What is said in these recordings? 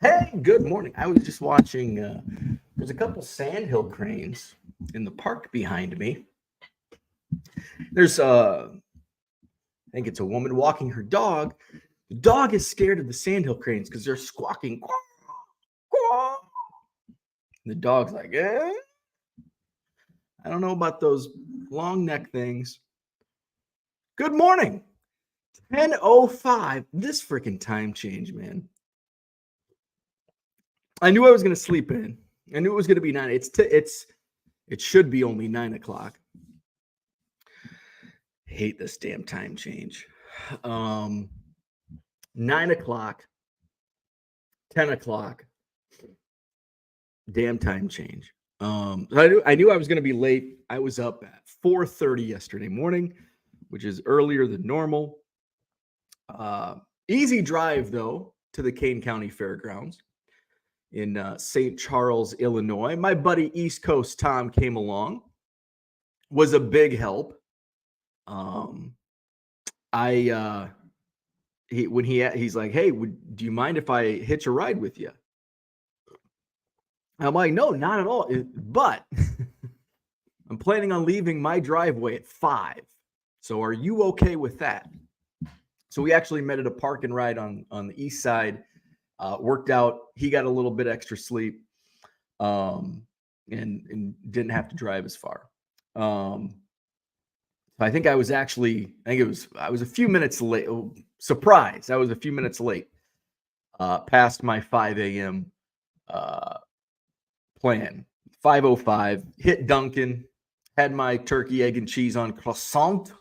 Hey, good morning. I was just watching, there's a couple sandhill cranes in the park behind me. There's, I think it's a woman walking her dog. The dog is scared of the sandhill cranes because they're squawking. Quack, quack. The dog's like, I don't know about those long neck things. Good morning. 10:05. This freaking time change, man. I knew I was going to sleep in. I knew it was going to be 9. It should be only 9 o'clock. Hate this damn time change. 9 o'clock, 10 o'clock, damn time change. I knew I was going to be late. I was up at 4:30 yesterday morning, which is earlier than normal. Easy drive, though, to the Kane County Fairgrounds in St. Charles, Illinois. My buddy East Coast Tom came along, was a big help. He's like, hey, do you mind if I hitch a ride with you? I'm like, no, not at all. But I'm planning on leaving my driveway at 5. So are you okay with that? So we actually met at a park and ride on the east side. Worked out. He got a little bit extra sleep, and didn't have to drive as far. I think I was a few minutes late. Surprise! I was a few minutes late, past my 5 a.m. Plan. 5:05. Hit Dunkin'. Had my turkey, egg, and cheese on croissant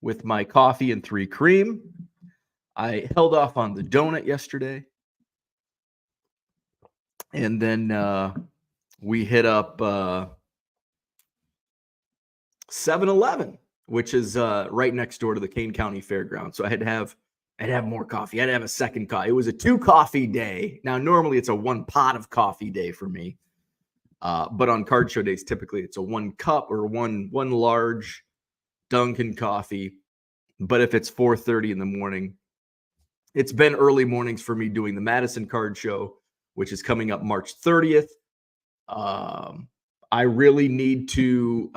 with my coffee and 3 cream. I held off on the donut yesterday. And then we hit up 7-Eleven, which is right next door to the Kane County Fairgrounds. So I'd have more coffee. I'd have a second coffee. It was a 2 coffee day. Now, normally it's a 1 pot of coffee day for me. But on card show days, typically it's a 1 cup or one large Dunkin' coffee. But if it's 4:30 in the morning, it's been early mornings for me doing the Madison card show, which is coming up March 30th. I really need to,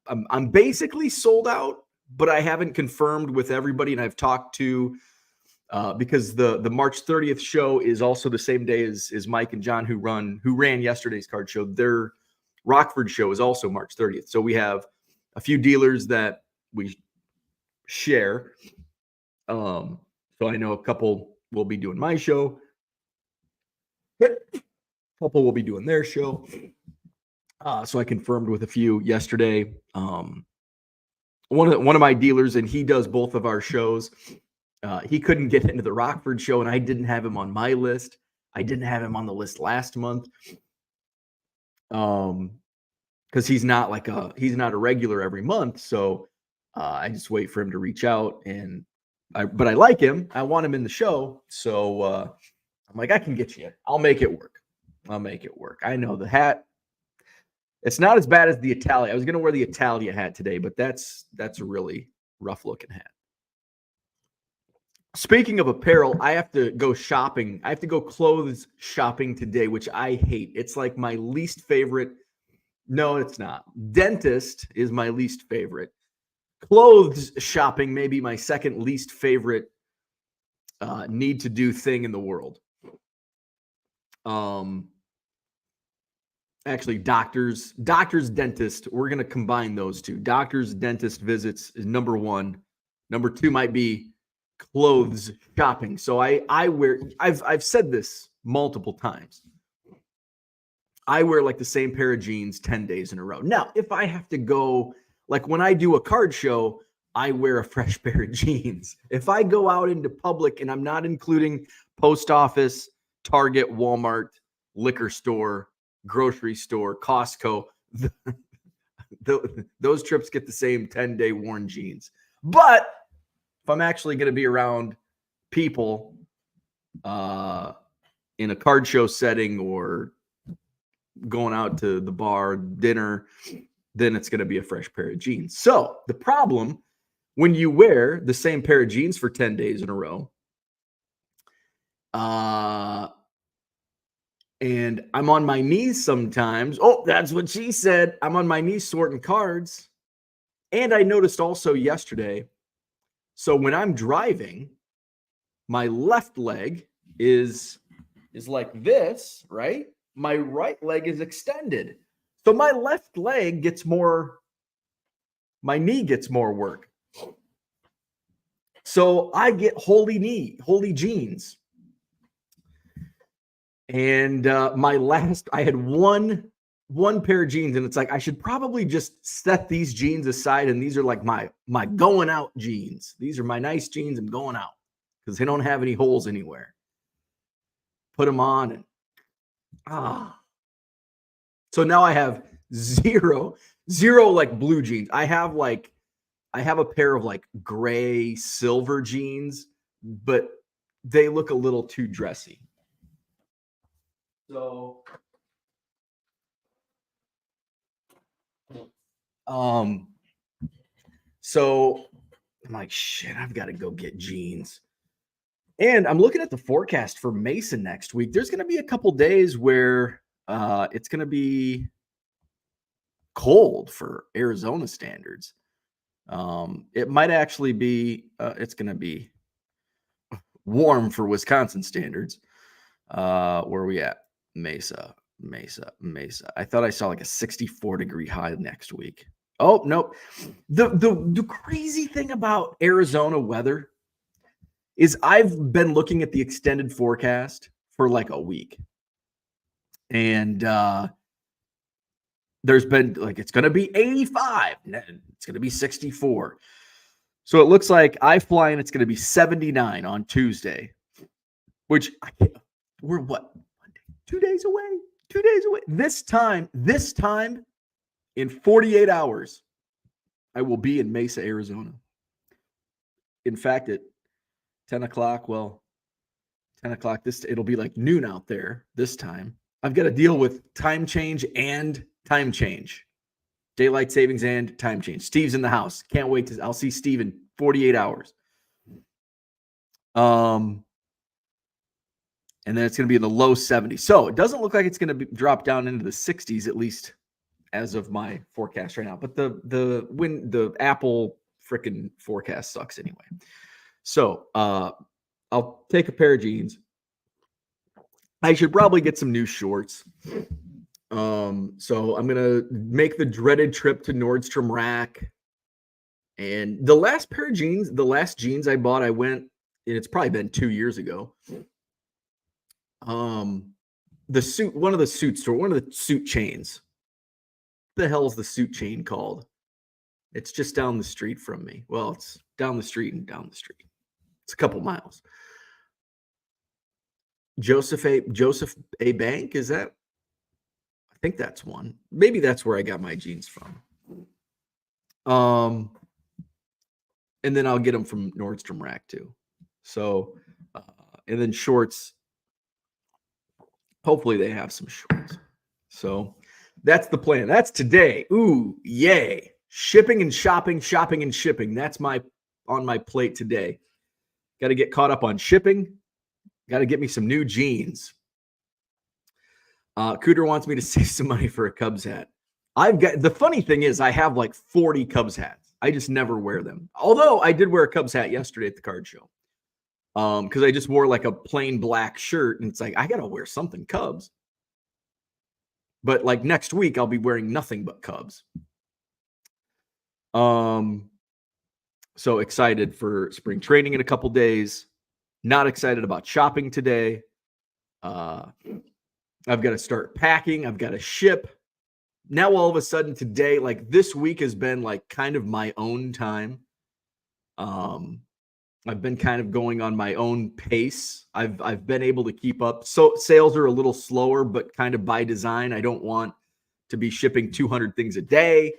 I'm basically sold out, but I haven't confirmed with everybody. And I've talked to, because the March 30th show is also the same day as Mike and John who ran yesterday's card show. Their Rockford show is also March 30th. So we have a few dealers that we share. So I know a couple will be doing my show. A couple will be doing their show. So I confirmed with a few yesterday. One of my dealers, and he does both of our shows. He couldn't get into the Rockford show, and I didn't have him on my list. I didn't have him on the list last month. Because he's not a regular every month. So I just wait for him to reach out, but I like him. I want him in the show. So I'm like, I can get you. I'll make it work. I know the hat. It's not as bad as the Italia. I was going to wear the Italia hat today, but that's a really rough looking hat. Speaking of apparel, I have to go shopping. I have to go clothes shopping today, which I hate. It's like my least favorite. No, it's not. Dentist is my least favorite. Clothes shopping may be my second least favorite need to do thing in the world. Actually, doctors, dentist, we're going to combine those two. Doctors, dentist visits is number 1. Number 2 might be clothes shopping. So I've said this multiple times. I wear like the same pair of jeans 10 days in a row. Now, if I have to go, like when I do a card show, I wear a fresh pair of jeans. If I go out into public, and I'm not including post office, Target, Walmart, liquor store, grocery store, Costco, those trips get the same 10-day worn jeans. But if I'm actually going to be around people in a card show setting or going out to the bar, dinner, then it's going to be a fresh pair of jeans. So the problem when you wear the same pair of jeans for 10 days in a row And I'm on my knees sometimes. Oh, that's what she said. I'm on my knees sorting cards. And I noticed also yesterday, so when I'm driving, my left leg is like this, right? My right leg is extended. So my left leg gets more, my knee gets more work. So I get holy jeans. And I had one pair of jeans, and it's like I should probably just set these jeans aside, and these are like my going out jeans. These are my nice jeans. I'm going out because they don't have any holes anywhere. Put them on, and so now I have zero like blue jeans. I have a pair of like gray silver jeans, but they look a little too dressy. So so I'm like, shit, I've got to go get jeans. And I'm looking at the forecast for Mesa next week. There's going to be a couple days where it's going to be cold for Arizona standards. It might actually be, it's going to be warm for Wisconsin standards. Where are we at? Mesa. I thought I saw like a 64-degree high next week. Oh, nope. The crazy thing about Arizona weather is I've been looking at the extended forecast for like a week. And there's been like, it's going to be 85. It's going to be 64. So it looks like I fly and it's going to be 79 on Tuesday, which we're what? 2 days away. 2 days away. This time in 48 hours, I will be in Mesa, Arizona. In fact, at 10 o'clock, 10 o'clock, it'll be like noon out there this time. I've got to deal with time change and time change. Daylight savings and time change. Steve's in the house. Can't wait I'll see Steve in 48 hours. And then it's going to be in the low 70s. So it doesn't look like it's going to drop down into the 60s, at least as of my forecast right now. But the Apple freaking forecast sucks anyway. So I'll take a pair of jeans. I should probably get some new shorts. So I'm gonna make the dreaded trip to Nordstrom Rack. And the last pair of jeans, the last jeans I bought, I went, and it's probably been 2 years ago. The suit, one of the suit chains. What the hell is the suit chain called? It's just down the street from me. Well, it's down the street and down the street. It's a couple miles. Joseph A. Bank, is that? I think that's one. Maybe that's where I got my jeans from. And then I'll get them from Nordstrom Rack too. So, and then shorts. Hopefully they have some shorts. So that's the plan. That's today. Ooh, yay. Shipping and shopping, shopping and shipping. That's on my plate today. Got to get caught up on shipping. Got to get me some new jeans. Cooter wants me to save some money for a Cubs hat. The funny thing is I have like 40 Cubs hats. I just never wear them. Although I did wear a Cubs hat yesterday at the card show. Because I just wore like a plain black shirt, and it's like, I got to wear something Cubs. But like next week, I'll be wearing nothing but Cubs. So excited for spring training in a couple days. Not excited about shopping today. I've got to start packing. I've got to ship. Now all of a sudden today, like this week has been like kind of my own time. I've been kind of going on my own pace. I've been able to keep up. So sales are a little slower, but kind of by design. I don't want to be shipping 200 things a day,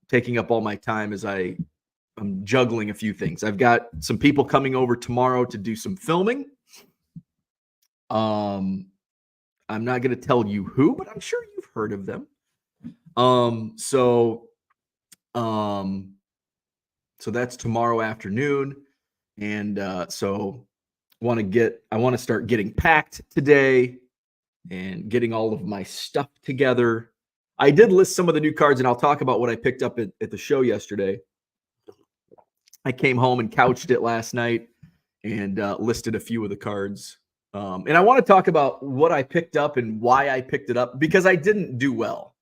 taking up all my time as I'm juggling a few things. I've got some people coming over tomorrow to do some filming. I'm not going to tell you who, but I'm sure you've heard of them. So that's tomorrow afternoon. And so want to start getting packed today and getting all of my stuff together. I did list some of the new cards, and I'll talk about what I picked up at the show yesterday. I came home and couched it last night and listed a few of the cards. And I want to talk about what I picked up and why I picked it up, because I didn't do well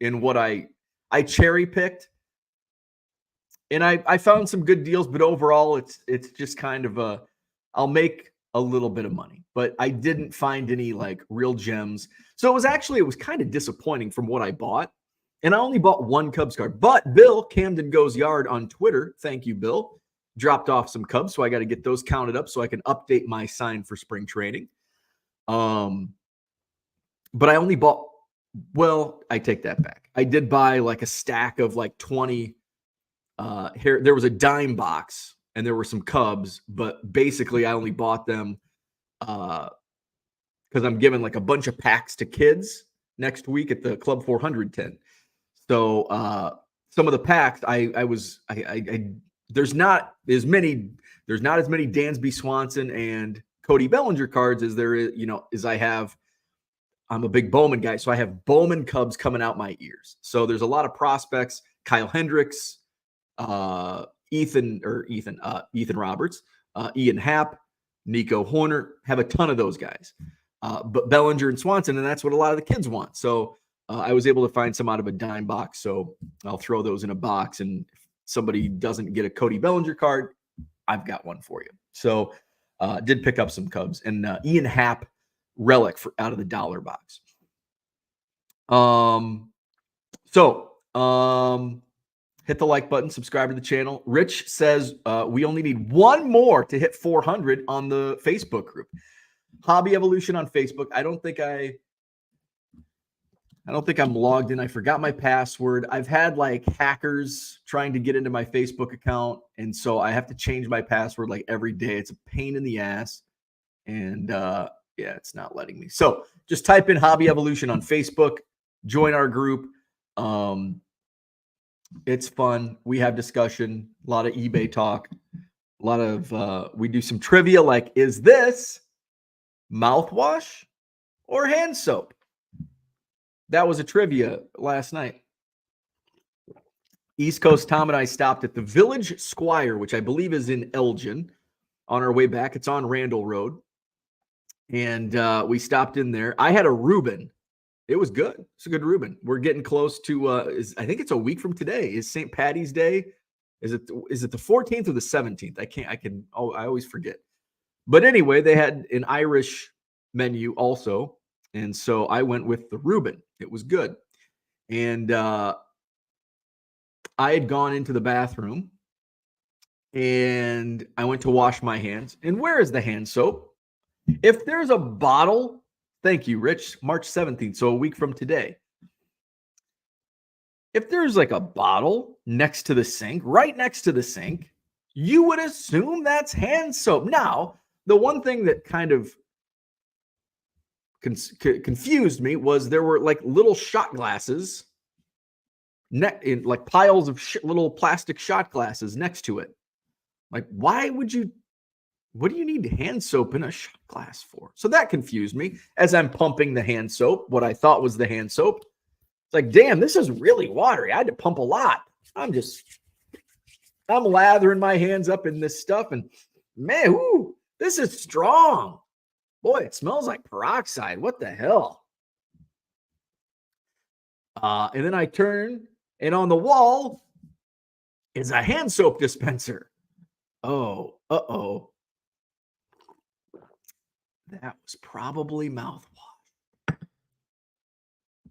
in what I cherry picked. And I found some good deals, but overall it's just kind of I'll make a little bit of money, but I didn't find any like real gems. So it was kind of disappointing from what I bought. And I only bought one Cubs card. But Bill, Camden Goes Yard on Twitter, thank you, Bill, dropped off some Cubs. So I got to get those counted up so I can update my sign for spring training. But I only bought, well, I take that back. I did buy like a stack of like 20. Here, there was a dime box and there were some Cubs, but basically I only bought them because I'm giving like a bunch of packs to kids next week at the Club 410. So some of the packs there's not as many Dansby Swanson and Cody Bellinger cards as there is, as I have. I'm a big Bowman guy, so I have Bowman Cubs coming out my ears. So there's a lot of prospects: Kyle Hendricks, Ethan Roberts, Ian Happ, Nico Horner, have a ton of those guys. But Bellinger and Swanson, and that's what a lot of the kids want. So I was able to find some out of a dime box. So I'll throw those in a box, and if somebody doesn't get a Cody Bellinger card, I've got one for you. So did pick up some Cubs and Ian Happ relic out of the dollar box. Hit the like button, subscribe to the channel. Rich says we only need one more to hit 400 on the Facebook group. Hobby Evolution on Facebook. I don't think I'm logged in. I forgot my password. I've had like hackers trying to get into my Facebook account, and so I have to change my password like every day. It's a pain in the ass, and yeah, it's not letting me. So just type in Hobby Evolution on Facebook. Join our group. It's fun. We have discussion, a lot of eBay talk, a lot of we do some trivia like, is this mouthwash or hand soap? That was a trivia last night. East Coast Tom and I stopped at the Village Squire, which I believe is in Elgin, on our way back. It's on Randall Road. And we stopped in there. I had a Reuben. It was good. It's a good Reuben. We're getting close to, I think it's a week from today. Is St. Patty's Day? Is it the 14th or the 17th? I always forget. But anyway, they had an Irish menu also. And so I went with the Reuben. It was good. And I had gone into the bathroom and I went to wash my hands. And where is the hand soap? If there's a bottle, thank you, Rich, March 17th, so a week from today. If there's like a bottle next to the sink, right next to the sink, you would assume that's hand soap. Now, the one thing that kind of confused me was there were like little shot glasses in like piles of little plastic shot glasses next to it. Like, what do you need hand soap in a shot glass for? So that confused me as I'm pumping the hand soap, what I thought was the hand soap. It's like, damn, this is really watery. I had to pump a lot. I'm lathering my hands up in this stuff, and man, this is strong. Boy, it smells like peroxide. What the hell? And then I turn, and on the wall is a hand soap dispenser. Oh, uh-oh. That was probably mouthwash.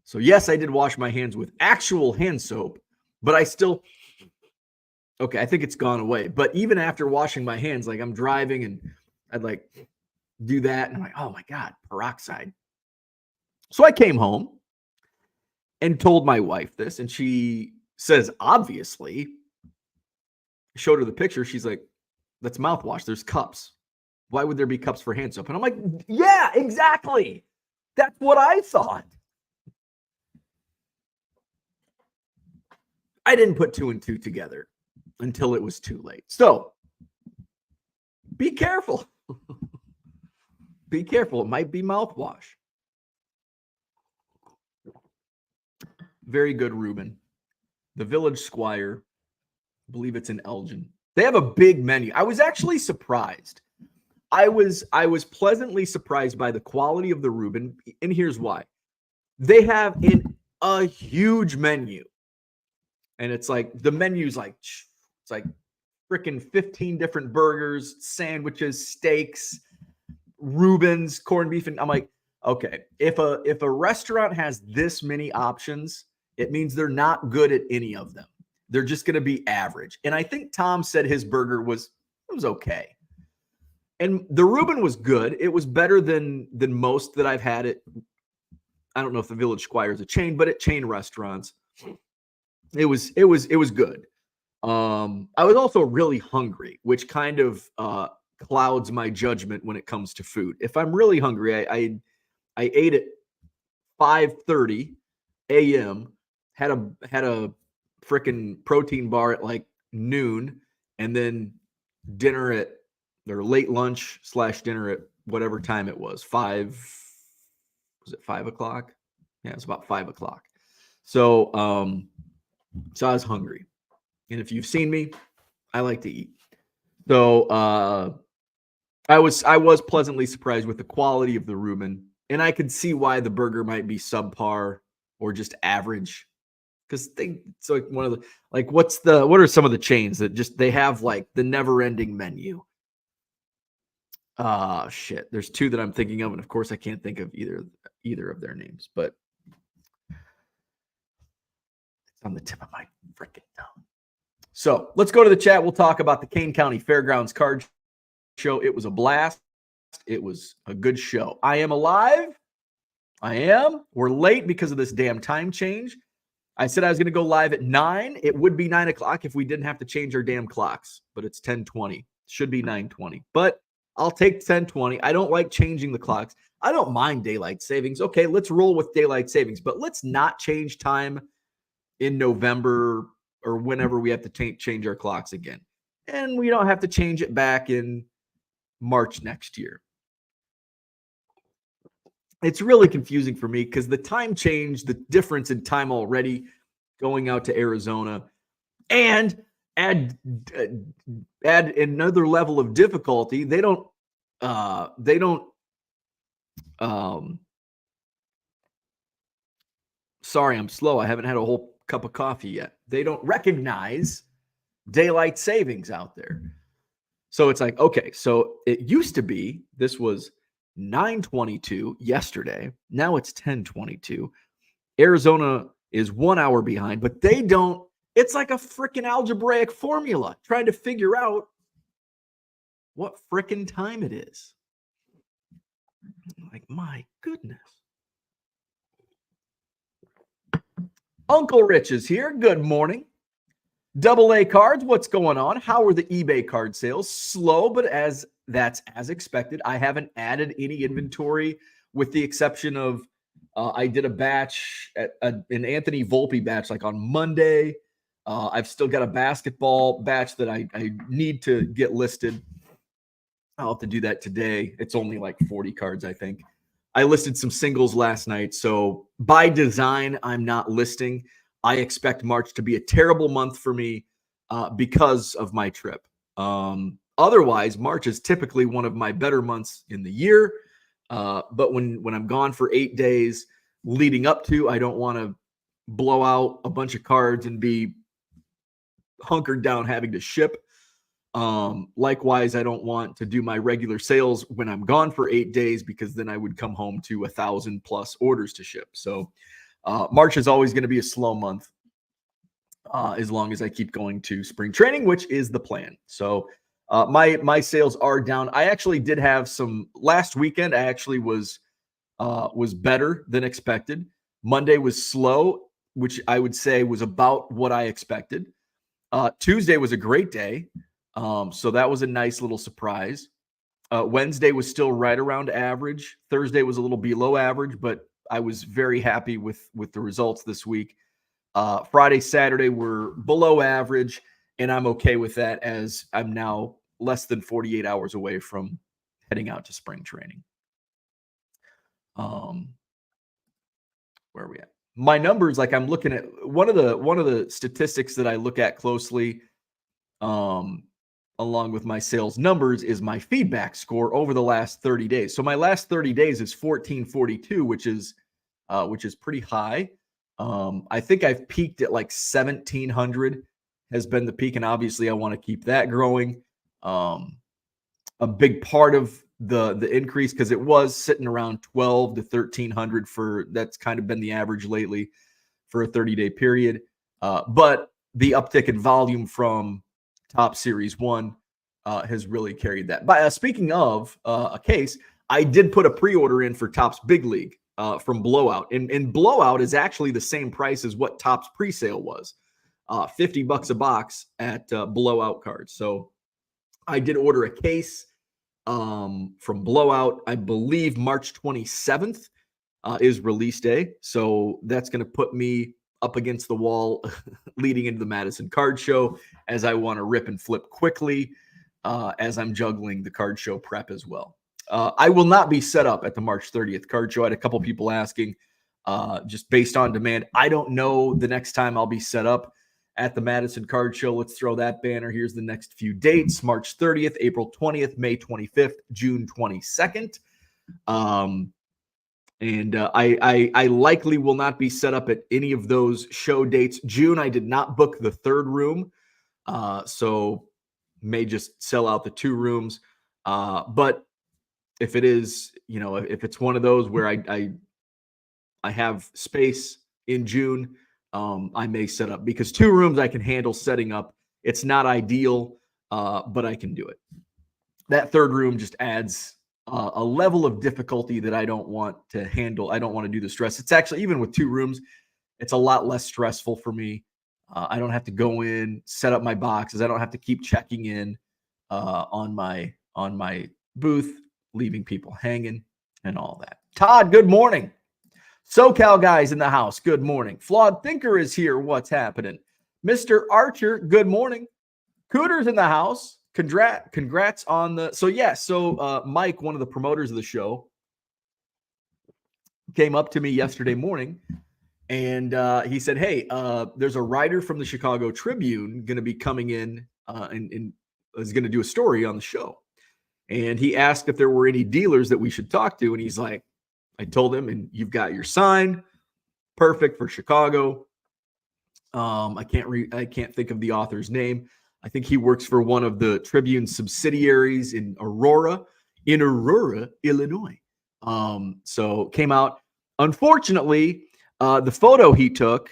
So yes, I did wash my hands with actual hand soap, but I still, okay, I think it's gone away. But even after washing my hands, like I'm driving and I'd like do that. And I'm like, oh my God, peroxide. So I came home and told my wife this, and she says, obviously, showed her the picture. She's like, that's mouthwash. There's cups. Why would there be cups for hand soap? And I'm like, yeah, exactly. That's what I thought. I didn't put two and two together until it was too late. So be careful. Be careful. It might be mouthwash. Very good, Reuben. The Village Squire. I believe it's in Elgin. They have a big menu. I was actually surprised. I was pleasantly surprised by the quality of the Reuben, and here's why. They have a huge menu. And it's like the menu's like it's like freaking 15 different burgers, sandwiches, steaks, Reubens, corned beef, and I'm like, okay, if a restaurant has this many options, it means they're not good at any of them. They're just going to be average. And I think Tom said his burger was okay. And the Reuben was good. It was better than most that I've had it. I don't know if the Village Squire is a chain, but at chain restaurants, it was good. I was also really hungry, which kind of clouds my judgment when it comes to food. If I'm really hungry, I ate at 5:30 a.m. had a freaking protein bar at like noon, and then dinner at or late lunch / dinner at whatever time it was. Was it 5 o'clock? Yeah, it was about 5 o'clock. So so I was hungry. And if you've seen me, I like to eat. So I was pleasantly surprised with the quality of the Reuben, and I could see why the burger might be subpar or just average. Because it's like one of the what are some of the chains that just they have like the never-ending menu? Shit. There's two that I'm thinking of, and of course I can't think of either of their names, but it's on the tip of my freaking tongue. So let's go to the chat. We'll talk about the Kane County Fairgrounds card show. It was a blast. It was a good show. I am alive. I am. We're late because of this damn time change. I said I was going to go live at 9. It would be 9 o'clock if we didn't have to change our damn clocks, but it's 10:20. Should be 9:20, but I'll take 10:20. I don't like changing the clocks. I don't mind daylight savings. Okay, let's roll with daylight savings, but let's not change time in November or whenever we have to change our clocks again. And we don't have to change it back in March next year. It's really confusing for me because the time change, the difference in time already going out to Arizona, and add another level of difficulty. They don't sorry, I'm slow. I haven't had a whole cup of coffee yet. They don't recognize daylight savings out there. So it's like, okay, so it used to be this was 9:22 yesterday. Now it's 10:22. Arizona is 1 hour behind, but they don't. It's like a freaking algebraic formula trying to figure out what freaking time it is. Like, my goodness. Uncle Rich is here. Good morning. AA cards, what's going on? How are the eBay card sales? Slow, but that's as expected. I haven't added any inventory with the exception of I did a batch, an Anthony Volpe batch like on Monday. I've still got a basketball batch that I need to get listed. I'll have to do that today. It's only like 40 cards, I think. I listed some singles last night. So by design, I'm not listing. I expect March to be a terrible month for me because of my trip. Otherwise, March is typically one of my better months in the year. But when I'm gone for 8 days leading up to, I don't want to blow out a bunch of cards and be hunkered down having to ship. Likewise, I don't want to do my regular sales when I'm gone for 8 days because then I would come home to 1,000+ orders to ship. So March is always going to be a slow month as long as I keep going to spring training, which is the plan. So my sales are down. I actually did have some last weekend. I actually was better than expected. Monday was slow, which I would say was about what I expected. Tuesday was a great day. So that was a nice little surprise. Wednesday was still right around average. Thursday was a little below average, but I was very happy with the results this week. Friday, Saturday were below average, and I'm okay with that as I'm now less than 48 hours away from heading out to spring training. Where are we at? My numbers, like I'm looking at one of the statistics that I look at closely, um, along with my sales numbers, is my feedback score over the last 30 days. So my last 30 days is 1442, which is pretty high. I think I've peaked at like 1700 has been the peak, and obviously I want to keep that growing. A big part of the increase, because it was sitting around 12 to 1300 for that's kind of been the average lately for a 30-day period. But the uptick in volume from Top Series 1 has really carried that. But speaking of a case, I did put a pre-order in for Topps Big League from Blowout. And Blowout is actually the same price as what Topps pre-sale was. $50 a box at Blowout Cards. So I did order a case from Blowout. I believe March 27th is release day. So that's going to put me up against the wall leading into the Madison Card Show, as I want to rip and flip quickly as I'm juggling the card show prep as well. I will not be set up at the March 30th card show. I had a couple people asking just based on demand. I don't know the next time I'll be set up at the Madison Card Show. Let's throw that banner. Here's the next few dates: March 30th, April 20th, May 25th, June 22nd. I likely will not be set up at any of those show dates. June, I did not book the third room, so may just sell out the 2 rooms. But if it is, if it's one of those where I have space in June, I may set up, because 2 rooms I can handle setting up. It's not ideal, but I can do it. That third room just adds a level of difficulty that I don't want to handle. I don't want to do the stress. It's actually, even with 2 rooms, it's a lot less stressful for me. I don't have to go in, set up my boxes. I don't have to keep checking in on my booth, leaving people hanging and all that. Todd, good morning. SoCal guys in the house, good morning. Flawed Thinker is here. What's happening? Mr. Archer, good morning. Cooter's in the house. Congrats on the. So Mike, one of the promoters of the show, came up to me yesterday morning, and he said, "Hey, there's a writer from the Chicago Tribune going to be coming in and is going to do a story on the show." And he asked if there were any dealers that we should talk to, and he's like, I told him, and you've got your sign, perfect for Chicago. I can't think of the author's name. I think he works for one of the Tribune subsidiaries in Aurora, Illinois. So came out. Unfortunately, the photo he took,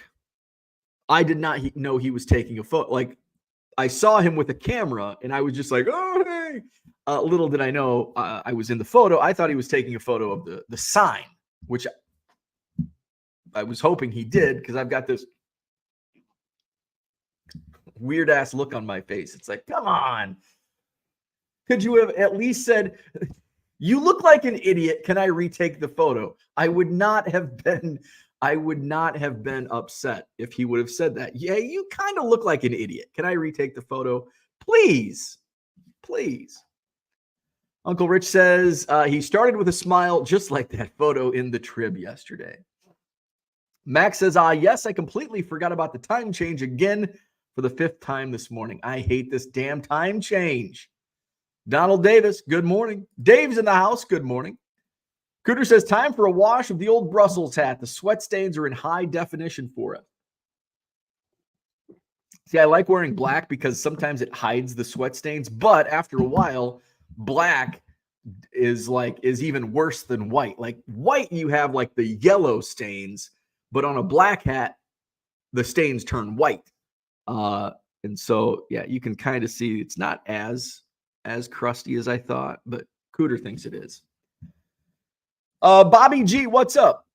I did not know he was taking a photo. Like, I saw him with a camera, and I was just like, oh, hey. Little did I know I was in the photo. I thought he was taking a photo of the sign, which I was hoping he did, because I've got this weird ass look on my face. It's like, come on. Could you have at least said, you look like an idiot. Can I retake the photo? I would not have been upset if he would have said that. Yeah, you kind of look like an idiot. Can I retake the photo? Please. Uncle Rich says he started with a smile, just like that photo in the Trib yesterday. Max says, yes, I completely forgot about the time change again for the 5th time this morning. I hate this damn time change. Donald Davis, good morning. Dave's in the house, good morning. Cooter says, time for a wash of the old Brussels hat. The sweat stains are in high definition for it. See, I like wearing black because sometimes it hides the sweat stains, but after a while, black is even worse than white. Like white, you have like the yellow stains, but on a black hat, the stains turn white. And so, yeah, you can kind of see it's not as crusty as I thought, but Cooter thinks it is. Bobby G, what's up?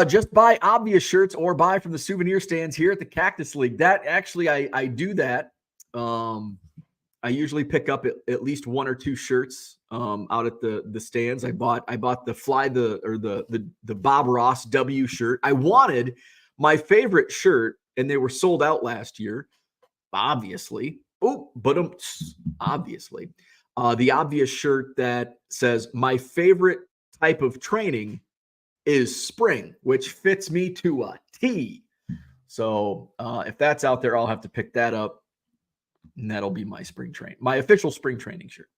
Just buy obvious shirts or buy from the souvenir stands here at the Cactus League. That actually, I do that. I usually pick up at least 1 or 2 shirts out at the stands. I bought the Bob Ross W shirt. I wanted my favorite shirt, and they were sold out last year, obviously. Obviously. The obvious shirt that says my favorite type of training is spring, which fits me to a T. So if that's out there, I'll have to pick that up, and that'll be my my official spring training shirt.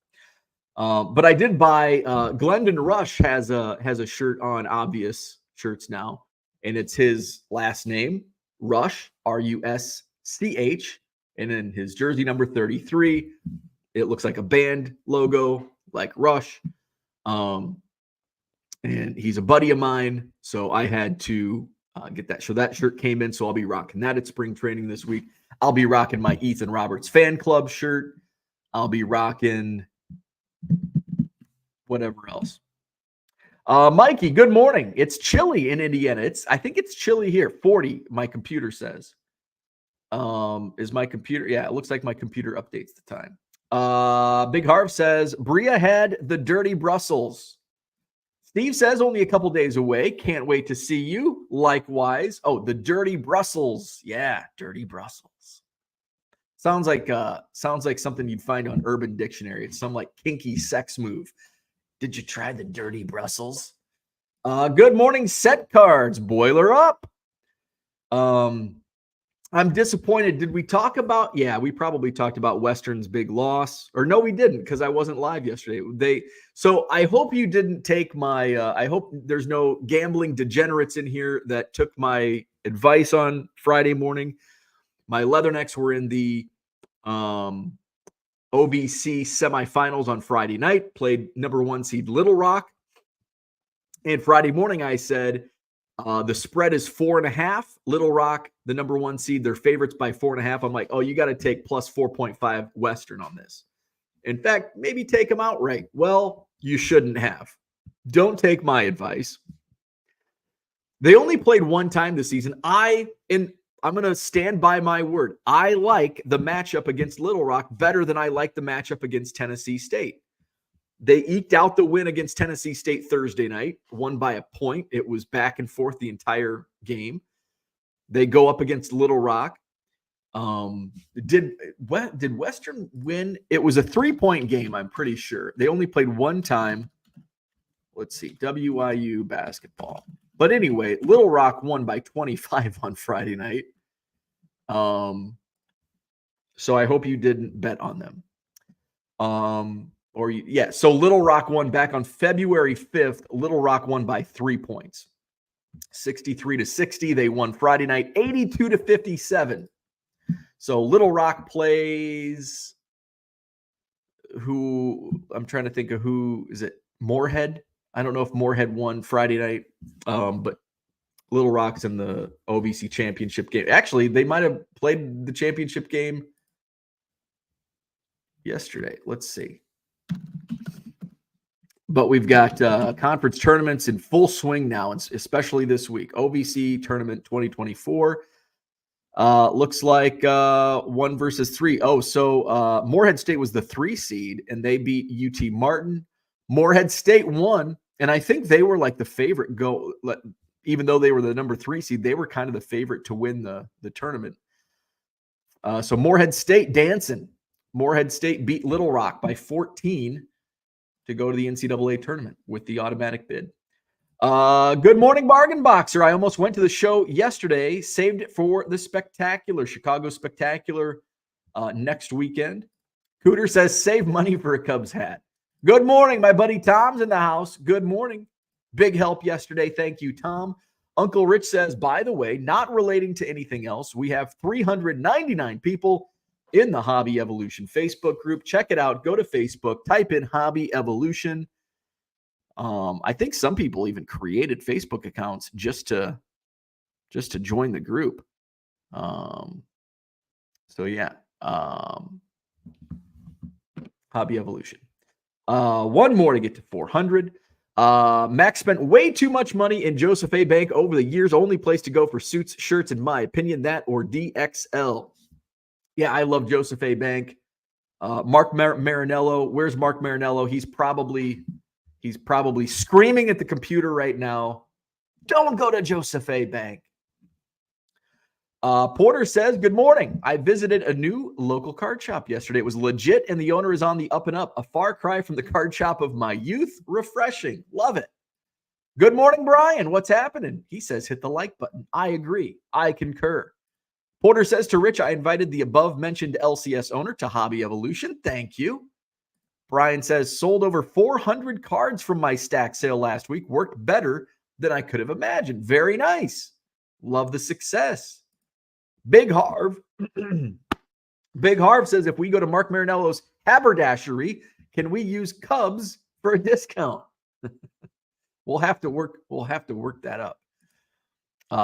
But I did buy Glendon Rush has a shirt on Obvious Shirts now, and it's his last name, Rush, Rusch, and then his jersey number 33. It looks like a band logo, like Rush. And he's a buddy of mine, so I had to get that. So that shirt came in, so I'll be rocking that at spring training this week. I'll be rocking my Ethan Roberts fan club shirt. I'll be rocking whatever else. Mikey, good morning. It's chilly in Indiana. I think it's chilly here. 40, my computer says. Is my computer? Yeah, it looks like my computer updates the time. Big Harv says, Bria had the dirty Brussels. Steve says only a couple days away. Can't wait to see you. Likewise. Oh, the dirty Brussels. Yeah, dirty Brussels. Sounds like something you'd find on Urban Dictionary. It's some like kinky sex move. Did you try the dirty Brussels? Good morning, set cards. Boiler up. I'm disappointed. Did we talk about? Yeah, we probably talked about Western's big loss. Or no, we didn't, because I wasn't live yesterday. So I hope you didn't take my. I hope there's no gambling degenerates in here that took my advice on Friday morning. My Leathernecks were in the OVC semifinals on Friday night. Played number 1 seed Little Rock. And Friday morning, I said the spread is 4.5. Little Rock, the number 1 seed, they're favorites by 4.5. I'm like, oh, you got to take plus 4.5 Western on this. In fact, maybe take them outright. Well, you shouldn't have. Don't take my advice. They only played one time this season. I'm going to stand by my word. I like the matchup against Little Rock better than I like the matchup against Tennessee State. They eked out the win against Tennessee State Thursday night, won by a point. It was back and forth the entire game. They go up against Little Rock. Did Western win? It was a 3-point game, I'm pretty sure. They only played one time. Let's see, WIU basketball. But anyway, Little Rock won by 25 on Friday night. So I hope you didn't bet on them. So Little Rock won back on February 5th. Little Rock won by 3 points. 63-60. They won Friday night, 82-57. So Little Rock plays I'm trying to think of who is it? Moorhead? I don't know if Moorhead won Friday night, but Little Rock's in the OVC championship game. Actually, they might have played the championship game yesterday. Let's see. But we've got conference tournaments in full swing now, especially this week. OVC tournament 2024. Looks like 1 versus 3. Oh, so Moorhead State was the 3 seed, and they beat UT Martin. Moorhead State won, and I think they were like the favorite even though they were the number 3 seed, they were kind of the favorite to win the tournament. So Moorhead State dancing. Moorhead State beat Little Rock by 14 to go to the NCAA tournament with the automatic bid. Good morning, Bargain Boxer. I almost went to the show yesterday, saved it for the Chicago Spectacular next weekend. Cooter says, save money for a Cubs hat. Good morning, my buddy Tom's in the house. Good morning. Big help yesterday. Thank you, Tom. Uncle Rich says, by the way, not relating to anything else, we have 399 people in the Hobby Evolution Facebook group. Check it out. Go to Facebook, type in Hobby Evolution. I think some people even created Facebook accounts just to join the group. So yeah. Hobby Evolution. One more to get to 400. Max spent way too much money in Joseph A. Bank over the years. Only place to go for suits, shirts, in my opinion, that or DXL. Yeah, I love Joseph A. Bank. Mark Marinello. Where's Mark Marinello? He's probably screaming at the computer right now. Don't go to Joseph A. Bank. Porter says, good morning. I visited a new local card shop yesterday. It was legit, and the owner is on the up and up. A far cry from the card shop of my youth. Refreshing. Love it. Good morning, Brian. What's happening? He says, hit the like button. I agree. I concur. Porter says to Rich, I invited the above mentioned LCS owner to Hobby Evolution. Thank you. Brian says, sold over 400 cards from my stack sale last week. Worked better than I could have imagined. Very nice. Love the success. Big Harv. Big Harv says, if we go to Mark Marinello's haberdashery, can we use Cubs for a discount? We'll have to work that up.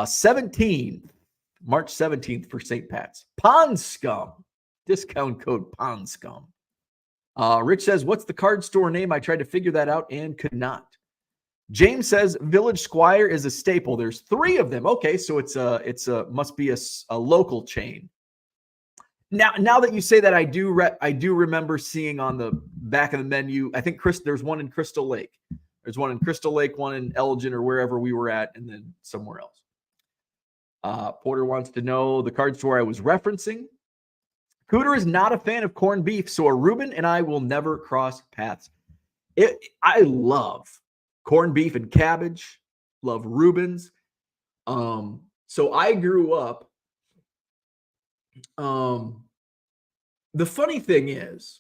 17, March 17th for St. Pat's. Pond Scum. Discount code Pond Scum. Rich says, what's the card store name? I tried to figure that out and could not. James says Village Squire is a staple. There's 3 of them. Okay, so must be a local chain. Now that you say that, I do remember seeing on the back of the menu. I think there's one in Crystal Lake. There's one in Crystal Lake, one in Elgin or wherever we were at, and then somewhere else. Porter wants to know the card store I was referencing. Cooter is not a fan of corned beef, so a Reuben and I will never cross paths. I love corned beef and cabbage. Love Reubens. So I grew up. The funny thing is,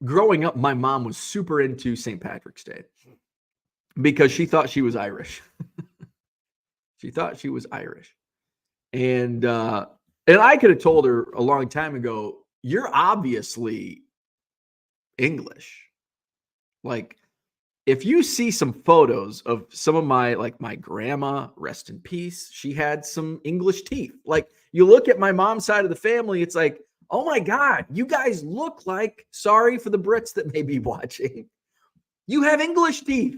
growing up, my mom was super into St. Patrick's Day because she thought she was Irish. She thought she was Irish. And I could have told her a long time ago, you're obviously English. Like, if you see some photos of some of my grandma, rest in peace, she had some English teeth. Like, you look at my mom's side of the family, it's like, oh my God, you guys look like, sorry for the Brits that may be watching, you have English teeth.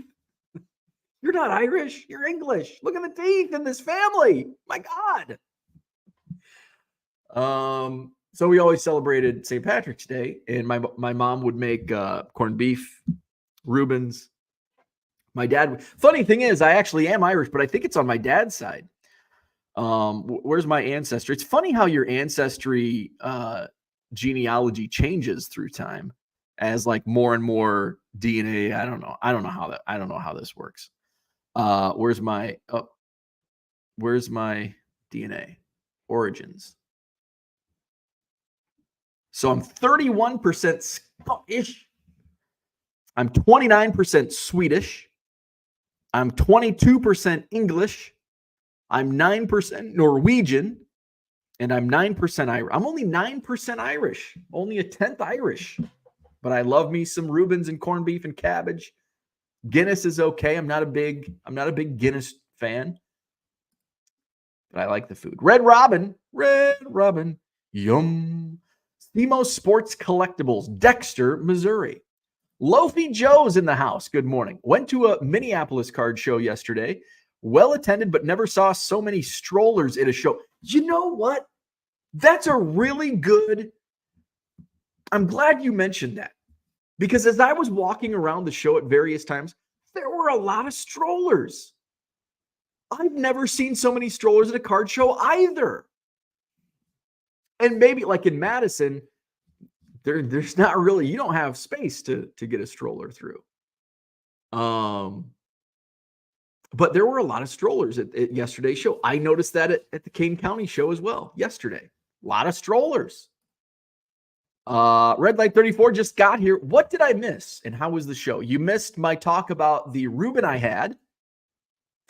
You're not Irish, you're English. Look at the teeth in this family. My God. So we always celebrated St. Patrick's Day, and my mom would make corned beef, Reubens. My dad, funny thing is, I actually am Irish, but I think it's on my dad's side. Where's my ancestry? It's funny how your ancestry genealogy changes through time as like more and more DNA. I don't know how this works. Where's my DNA origins? So I'm 31% Scottish. I'm 29% Swedish. I'm 22% English. I'm 9% Norwegian. And I'm 9% Irish. I'm only 9% Irish. Only a 10th Irish. But I love me some Reubens and corned beef and cabbage. Guinness is okay. I'm not a big Guinness fan. But I like the food. Red Robin. Yum. Stemo Sports Collectibles, Dexter, Missouri. Loafy Joe's in the house. Good morning. Went to a Minneapolis card show yesterday. Well attended, but never saw so many strollers at a show. You know what? That's a really good. I'm glad you mentioned that. Because as I was walking around the show at various times, there were a lot of strollers. I've never seen so many strollers at a card show either. And maybe like in Madison, there's not really, you don't have space to get a stroller through. But there were a lot of strollers at yesterday's show. I noticed that at the Kane County show as well yesterday. A lot of strollers. Red Light 34 just got here. What did I miss? And how was the show? You missed my talk about the Reuben I had.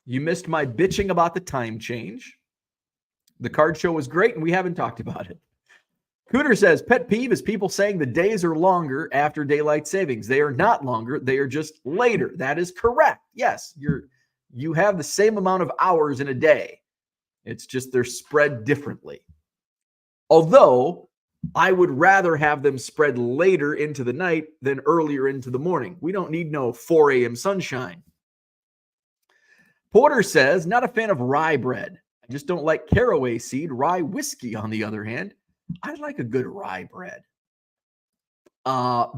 You missed my bitching about the time change. The card show was great, and we haven't talked about it. Cooter says, pet peeve is people saying the days are longer after daylight savings. They are not longer. They are just later. That is correct. Yes, you have the same amount of hours in a day. It's just they're spread differently. Although I would rather have them spread later into the night than earlier into the morning. We don't need no 4 a.m. sunshine. Porter says, not a fan of rye bread. I just don't like caraway seed. Rye whiskey, on the other hand, I like a good rye bread.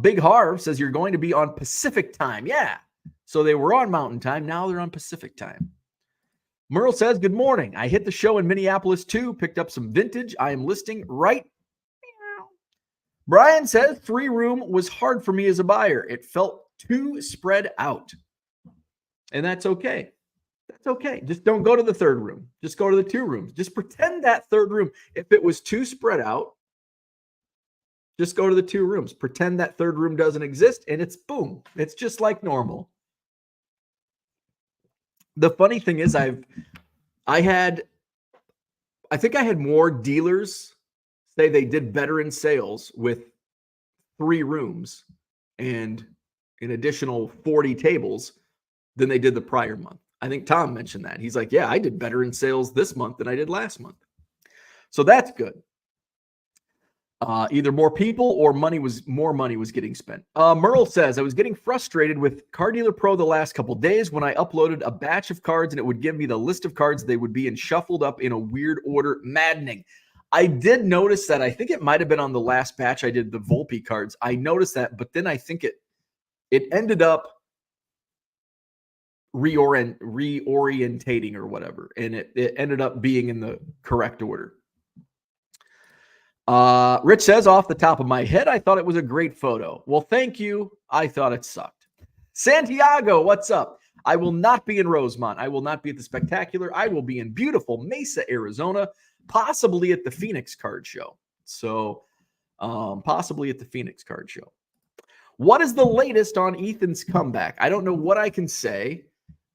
Big Harv says you're going to be on Pacific time. Yeah. So they were on Mountain time. Now they're on Pacific time. Merle says, good morning. I hit the show in Minneapolis too. Picked up some vintage. I am listing right now. Brian says 3-room was hard for me as a buyer. It felt too spread out. And that's okay. That's okay. Just don't go to the third room. Just go to the 2 rooms. Just pretend that third room, if it was too spread out, just go to the 2 rooms. Pretend that third room doesn't exist, and it's boom. It's just like normal. The funny thing is, I think I had more dealers say they did better in sales with 3 rooms and an additional 40 tables than they did the prior month. I think Tom mentioned that. He's like, yeah, I did better in sales this month than I did last month. So that's good. Either more people or more money was getting spent. Merle says, I was getting frustrated with Car Dealer Pro the last couple days when I uploaded a batch of cards and it would give me the list of cards they would be in shuffled up in a weird order. Maddening. I did notice that. I think it might have been on the last batch I did the Volpe cards. I noticed that, but then I think it ended up reorientating or whatever, and it ended up being in the correct order. Rich says, off the top of my head, I thought it was a great photo. Well, thank you. I thought it sucked. Santiago, what's up? I will not be in Rosemont. I will not be at the Spectacular. I will be in beautiful Mesa, Arizona, possibly at the Phoenix Card Show. So, possibly at the Phoenix Card Show. What is the latest on Ethan's comeback? I don't know what I can say,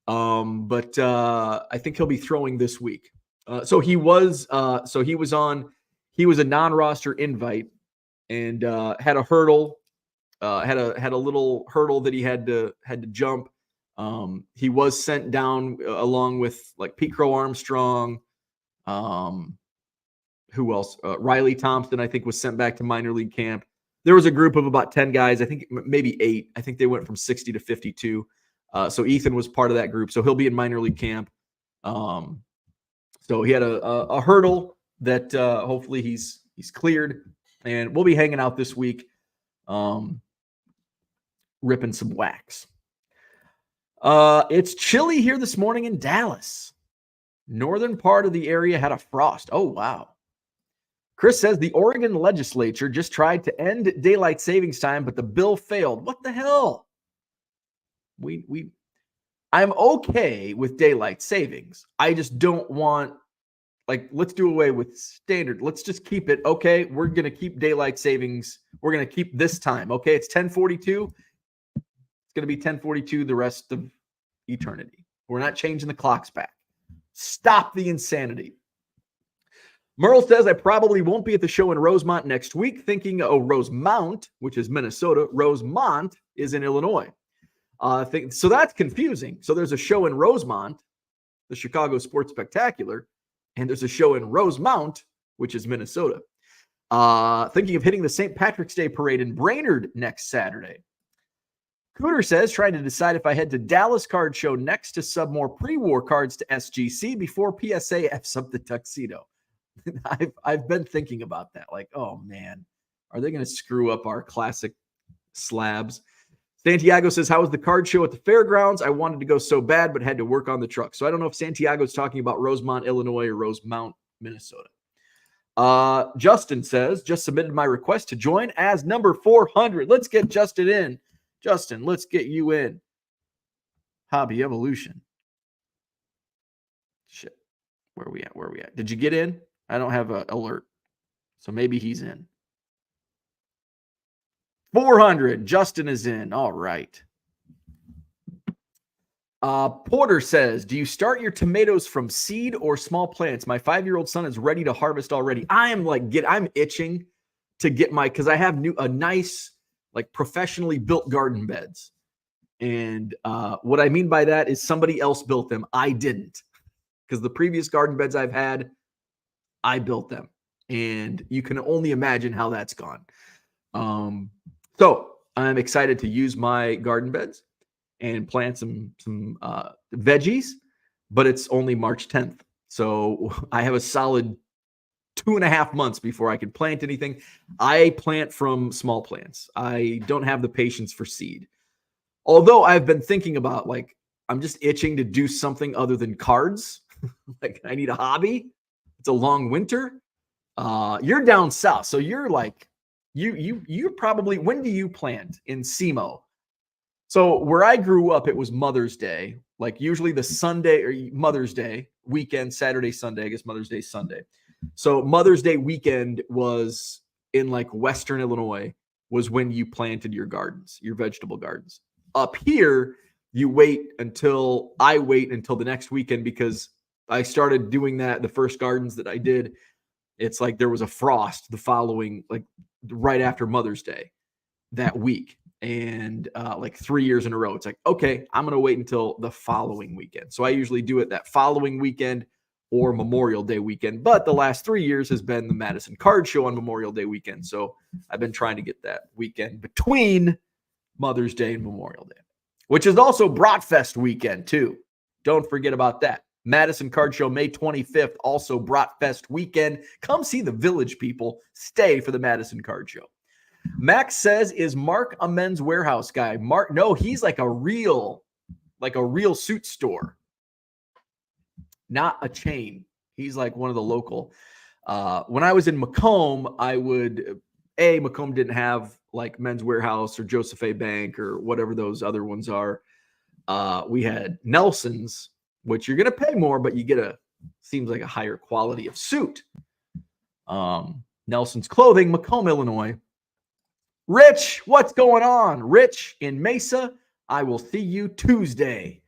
but I think he'll be throwing this week. He was a non-roster invite and had a hurdle, had a little hurdle that he had to jump. He was sent down along with like Pete Crow Armstrong. Who else? Riley Thompson, I think, was sent back to minor league camp. There was a group of about 10 guys. I think maybe 8. I think they went from 60 to 52. So Ethan was part of that group. So he'll be in minor league camp. So he had a hurdle that hopefully he's cleared, and we'll be hanging out this week, ripping some wax. It's chilly here this morning in Dallas. Northern part of the area had a frost. Oh, wow. Chris says the Oregon legislature just tried to end daylight savings time, but the bill failed. What the hell? I'm okay with daylight savings. I just don't want, like, let's do away with standard. Let's just keep it. Okay, we're going to keep daylight savings. We're going to keep this time. Okay, it's 10:42. It's going to be 10:42 the rest of eternity. We're not changing the clocks back. Stop the insanity. Merle says, I probably won't be at the show in Rosemont next week, thinking, Rosemount, which is Minnesota. Rosemont is in Illinois. So that's confusing. So there's a show in Rosemont, the Chicago Sports Spectacular, and there's a show in Rosemount, which is Minnesota. Thinking of hitting the St. Patrick's Day Parade in Brainerd next Saturday. Cooter says, trying to decide if I head to Dallas Card Show next to sub more pre-war cards to SGC before PSA F's up the tuxedo. I've been thinking about that. Like, oh man, are they going to screw up our classic slabs? Santiago says, how was the card show at the Fairgrounds? I wanted to go so bad, but had to work on the truck. So I don't know if Santiago's talking about Rosemont, Illinois, or Rosemount, Minnesota. Justin says, just submitted my request to join as number 400. Let's get Justin in. Justin, let's get you in. Hobby Evolution. Shit. Where are we at? Did you get in? I don't have an alert. So maybe he's in. 400. Justin is in. All right. Porter says, do you start your tomatoes from seed or small plants? My 5-year-old son is ready to harvest already. I'm itching to get because I have a nice, like, professionally built garden beds. And what I mean by that is somebody else built them. I didn't. Because the previous garden beds I've had, I built them. And you can only imagine how that's gone. So I'm excited to use my garden beds and plant some veggies, but it's only March 10th. So I have a solid 2.5 months before I can plant anything. I plant from small plants. I don't have the patience for seed. Although I've been thinking about, like, I'm just itching to do something other than cards. Like, I need a hobby. It's a long winter. You're down south, so you're like, you're probably, when do you plant in SEMO? So where I grew up, it was Mother's Day. like usually the Sunday or Mother's Day weekend, Saturday, Sunday. I guess Mother's Day, Sunday. So Mother's Day weekend was in like Western Illinois was when you planted your gardens, your vegetable gardens. Up here, I wait until the next weekend because I started doing that. The first gardens that I did, it's like there was a frost the following, like right after Mother's Day that week. And like 3 years in a row, it's like, okay, I'm going to wait until the following weekend. So I usually do it that following weekend or Memorial Day weekend. But the last 3 years has been the Madison Card Show on Memorial Day weekend. So I've been trying to get that weekend between Mother's Day and Memorial Day, which is also Bratfest weekend too. Don't forget about that. Madison Card Show, May 25th, also Bratfest weekend. Come see the Village people. Stay for the Madison Card Show. Max says, is Mark a Men's Warehouse guy? Mark, no, he's like a real suit store. Not a chain. He's like one of the local. When I was in Macomb, Macomb didn't have like Men's Warehouse or Joseph A. Bank or whatever those other ones are. We had Nelson's, which you're going to pay more, but you get seems like a higher quality of suit. Nelson's Clothing, Macomb, Illinois. Rich, what's going on? Rich in Mesa, I will see you Tuesday.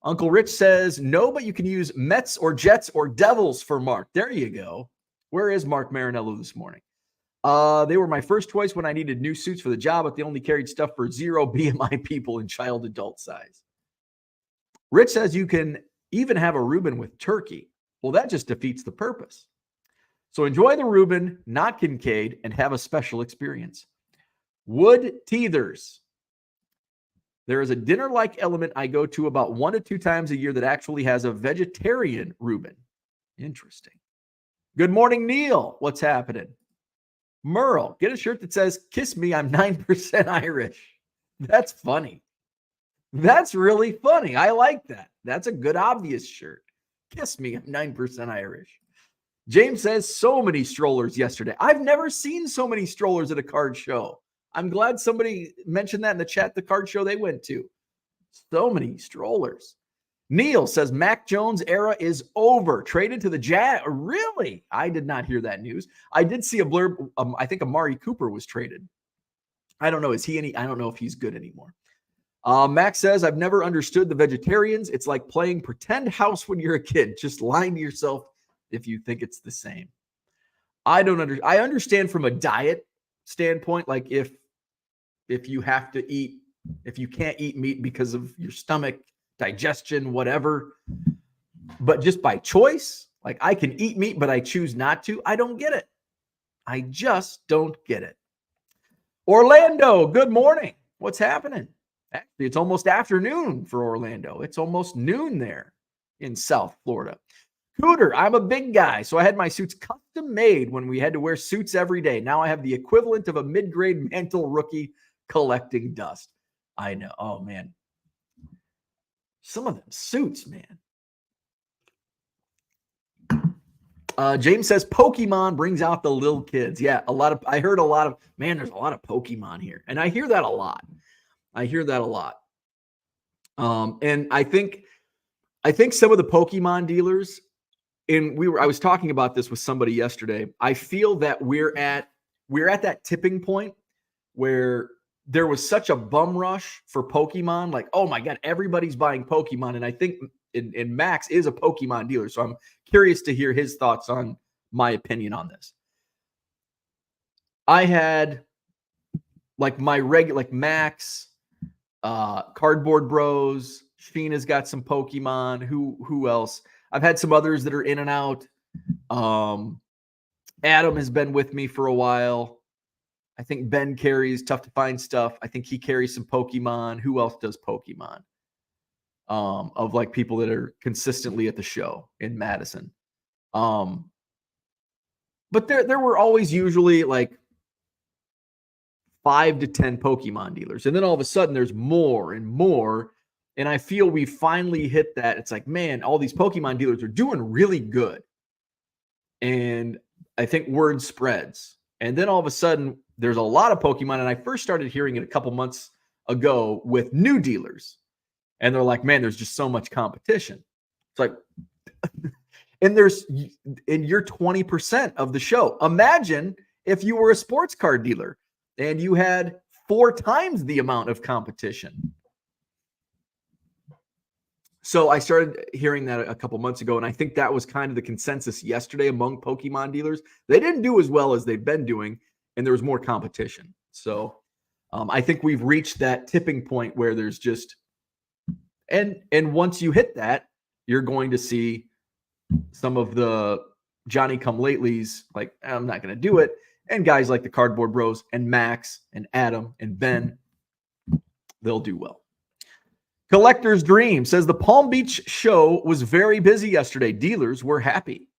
Uncle Rich says, no, but you can use Mets or Jets or Devils for Mark. There you go. Where is Mark Marinello this morning? They were my first choice when I needed new suits for the job, but they only carried stuff for 0 BMI people in child adult size. Rich says you can even have a Reuben with turkey. Well, that just defeats the purpose. So enjoy the Reuben, not Kincaid, and have a special experience. Wood Teethers. There is a dinner-like element I go to about 1 to 2 times a year that actually has a vegetarian Reuben. Interesting. Good morning, Neil. What's happening? Merle, get a shirt that says, kiss me, I'm 9% Irish. That's funny. That's really funny. I like that. That's a good, obvious shirt. Kiss me, I'm 9% Irish. James says, so many strollers yesterday. I've never seen so many strollers at a card show. I'm glad somebody mentioned that in the chat, the card show they went to. So many strollers. Neil says, Mac Jones' era is over. Traded to the Jazz. Really? I did not hear that news. I did see a blurb. I think Amari Cooper was traded. I don't know. I don't know if he's good anymore. Max says, I've never understood the vegetarians. It's like playing pretend house when you're a kid. Just lying to yourself if you think it's the same. I understand from a diet standpoint, like if you have to eat, if you can't eat meat because of your stomach, digestion, whatever, but just by choice, like I can eat meat, but I choose not to. I don't get it. I just don't get it. Orlando, good morning. What's happening? Actually, it's almost afternoon for Orlando. It's almost noon there in South Florida. Cooter, I'm a big guy, so I had my suits custom made when we had to wear suits every day. Now I have the equivalent of a mid-grade mantle rookie collecting dust. I know. Oh, man. Some of them suits, man. James says Pokemon brings out the little kids. Yeah, I heard a lot of, man, there's a lot of Pokemon here. And I hear that a lot. And I think some of the Pokemon dealers, I was talking about this with somebody yesterday. I feel that we're at that tipping point where there was such a bum rush for Pokemon. Like, oh my God, everybody's buying Pokemon. And I think and Max is a Pokemon dealer. So I'm curious to hear his thoughts on my opinion on this. I had like my regular, like Max, Cardboard Bros, Sheena's got some Pokemon. Who else? I've had some others that are in and out. Adam has been with me for a while. I think Ben carries Tough to Find Stuff. I think he carries some Pokemon. Who else does Pokemon? Of like people that are consistently at the show in Madison. But there were always usually like 5 to 10 Pokemon dealers. And then all of a sudden there's more and more. And I feel we finally hit that. It's like, man, all these Pokemon dealers are doing really good. And I think word spreads. And then all of a sudden there's a lot of Pokemon. And I first started hearing it a couple months ago with new dealers. And they're like, man, there's just so much competition. It's like, and you're 20% of the show. Imagine if you were a sports car dealer and you had 4 times the amount of competition. So I started hearing that a couple months ago, and I think that was kind of the consensus yesterday among Pokemon dealers. They didn't do as well as they've been doing, and there was more competition. So I think we've reached that tipping point where there's just and once you hit that, you're going to see some of the Johnny-come-latelys like, I'm not going to do it, and guys like the Cardboard Bros and Max and Adam and Ben, they'll do well. Collector's Dream says the Palm Beach show was very busy yesterday. Dealers were happy.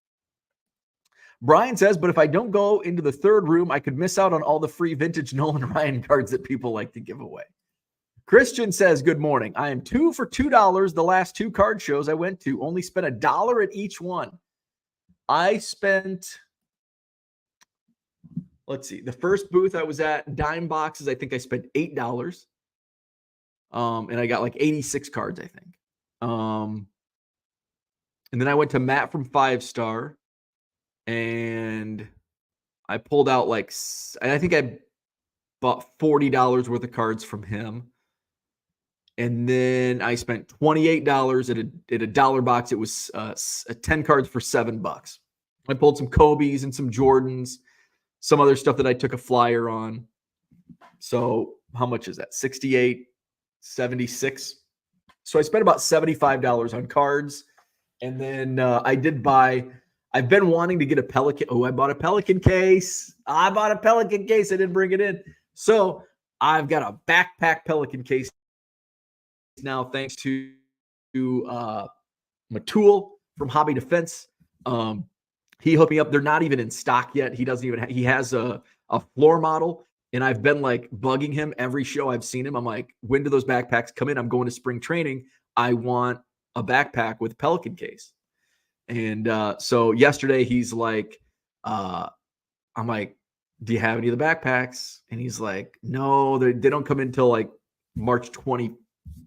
Brian says, but if I don't go into the third room, I could miss out on all the free vintage Nolan Ryan cards that people like to give away. Christian says, good morning. I am 2 for $2 the last 2 card shows I went to. Only spent $1 at each one. I spent, let's see, the first booth I was at, Dime Boxes, I think I spent $8. And I got like 86 cards, I think. And then I went to Matt from 5 Star, and I pulled out I think I bought $40 worth of cards from him. And then I spent $28 at a dollar box. It was 10 cards for $7. I pulled some Kobe's and some Jordans, some other stuff that I took a flyer on. So how much is that? 68, 76. So I spent about $75 on cards. And then I've been wanting to get a Pelican. Oh, I bought a Pelican case. I didn't bring it in. So I've got a backpack Pelican case now, thanks to Matul from Hobby Defense. He hooked me up. They're not even in stock yet. He has a floor model, and I've been like bugging him every show I've seen him. I'm like, when do those backpacks come in? I'm going to spring training. I want a backpack with Pelican case. And so yesterday he's like, I'm like, do you have any of the backpacks? And he's like, no, they don't come in until like March 20,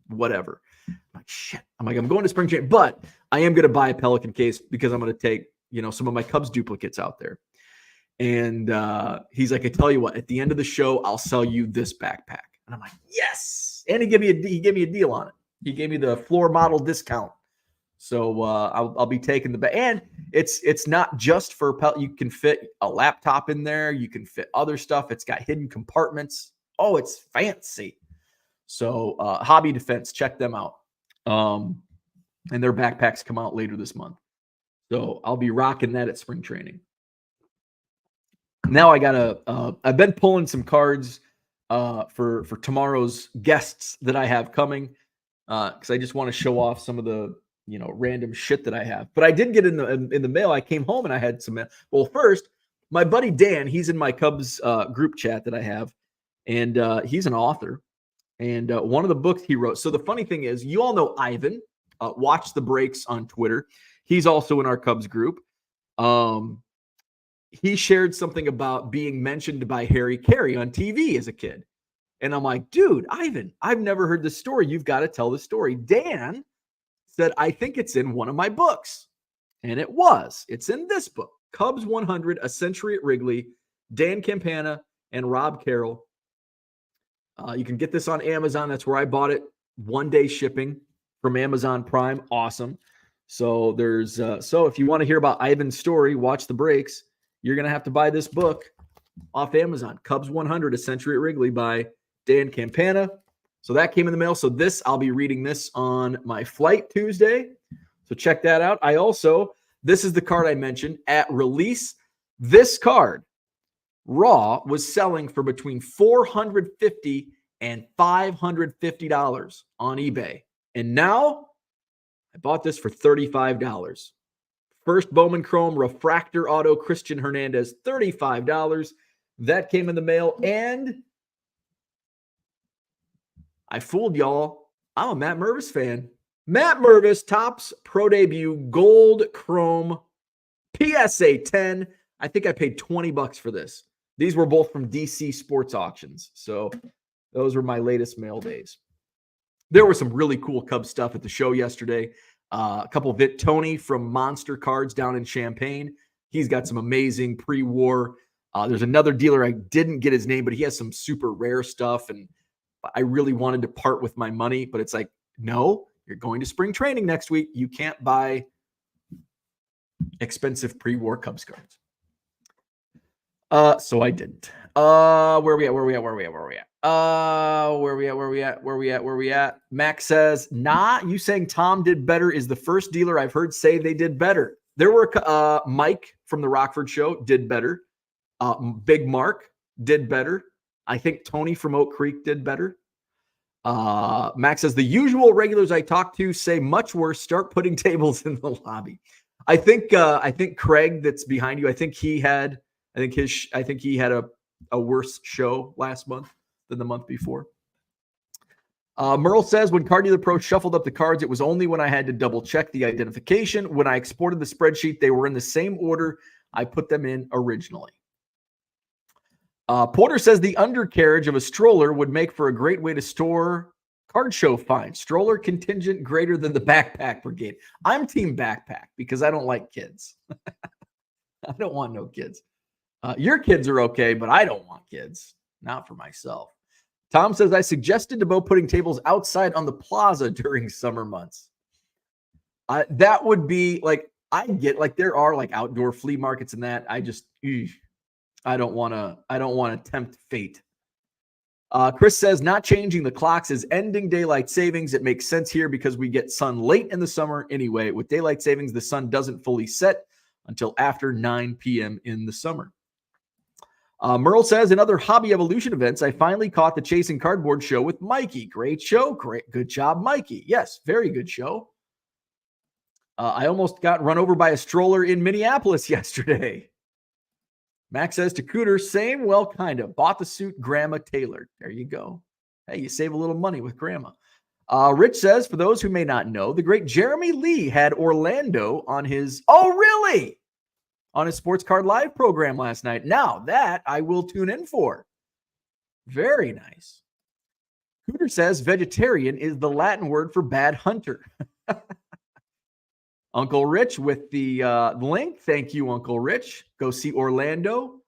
whatever. I'm like, shit. I'm like, I'm going to spring training, but I am going to buy a Pelican case because I'm going to take, some of my Cubs duplicates out there. And he's like, I tell you what, at the end of the show, I'll sell you this backpack. And I'm like, yes. And he gave me a deal on it. He gave me the floor model discount. So I'll be taking the back. And it's not just for you can fit a laptop in there. You can fit other stuff. It's got hidden compartments. Oh, it's fancy. So Hobby Defense, check them out. And their backpacks come out later this month. So I'll be rocking that at spring training. Now I've been pulling some cards for tomorrow's guests that I have coming because I just want to show off some of the random shit that I have. But I did get in the mail. I came home and I had some. Well, first, my buddy Dan, he's in my Cubs group chat that I have, and he's an author. And one of the books he wrote. So the funny thing is, you all know Ivan. Watch the Breaks on Twitter. He's also in our Cubs group. He shared something about being mentioned by Harry Carey on TV as a kid. And I'm like, dude, Ivan, I've never heard this story. You've got to tell the story. Dan said, I think it's in one of my books. And it was. It's in this book, Cubs 100, A Century at Wrigley, Dan Campana and Rob Carroll. You can get this on Amazon. That's where I bought it. 1-day shipping from Amazon Prime. Awesome. So there's so if you want to hear about Ivan's story, watch the Breaks. You're going to have to buy this book off Amazon. Cubs 100, A Century at Wrigley by Dan Campana. So that came in the mail. So I'll be reading this on my flight Tuesday. So check that out. This is the card I mentioned at release. This card, raw, was selling for between $450 and $550 on eBay. And now I bought this for $35. First Bowman Chrome Refractor Auto Christian Hernandez, $35. That came in the mail. And I fooled y'all. I'm a Matt Mervis fan. Matt Mervis, Topps Pro Debut Gold Chrome PSA 10. I think I paid $20 for this. These were both from DC Sports Auctions. So those were my latest mail days. There was some really cool Cubs stuff at the show yesterday. A couple of Tony from Monster Cards down in Champaign. He's got some amazing pre-war. There's another dealer. I didn't get his name, but he has some super rare stuff. And I really wanted to part with my money, but it's like, no, you're going to spring training next week. You can't buy expensive pre-war Cubs cards. So I didn't. Where we at? Max says, nah, you saying Tom did better is the first dealer I've heard say they did better. There were Mike from the Rockford show did better. Big Mark did better. I think Tony from Oak Creek did better. Max says, the usual regulars I talk to say much worse. Start putting tables in the lobby. I think Craig that's behind you, I think he had a worse show last month than the month before. Merle says, when Card Dealer Pro shuffled up the cards, it was only when I had to double check the identification. When I exported the spreadsheet, they were in the same order I put them in originally. Porter says the undercarriage of a stroller would make for a great way to store card show finds. Stroller contingent greater than the backpack brigade. I'm team backpack because I don't like kids. I don't want no kids. Your kids are okay, but I don't want kids. Not for myself. Tom says, I suggested to Bo putting tables outside on the plaza during summer months. That would be like, I get like there are like outdoor flea markets and that. I don't want to tempt fate. Chris says, not changing the clocks is ending daylight savings. It makes sense here because we get sun late in the summer anyway. With daylight savings, the sun doesn't fully set until after 9 p.m. in the summer. Merle says, in other Hobby Evolution events, I finally caught the Chasing Cardboard show with Mikey. Great show. Great. Good job, Mikey. Yes, very good show. I almost got run over by a stroller in Minneapolis yesterday. Max says to Cooter, same, well, kind of. Bought the suit Grandma tailored. There you go. Hey, you save a little money with Grandma. Rich says, for those who may not know, the great Jeremy Lee had Orlando on his, oh, really? On his Sports Card Live program last night. Now that I will tune in for. Very nice. Cooter says vegetarian is the Latin word for bad hunter. Uncle Rich with the link. Thank you, Uncle Rich. Go see Orlando,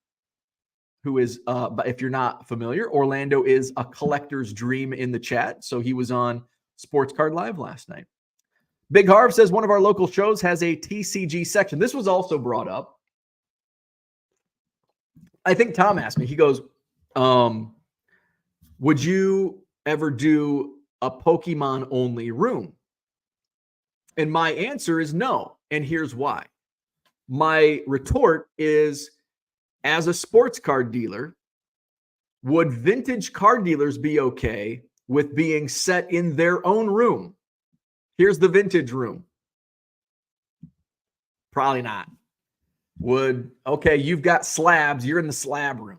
who is, if you're not familiar, Orlando is a collector's dream in the chat. So he was on Sports Card Live last night. Big Harv says one of our local shows has a TCG section. This was also brought up. I think Tom asked me, he goes, would you ever do a Pokemon only room? And my answer is no. And here's why. My retort is, as a sports card dealer, would vintage card dealers be okay with being set in their own room? Here's the vintage room. Probably not. Okay, you've got slabs. You're in the slab room.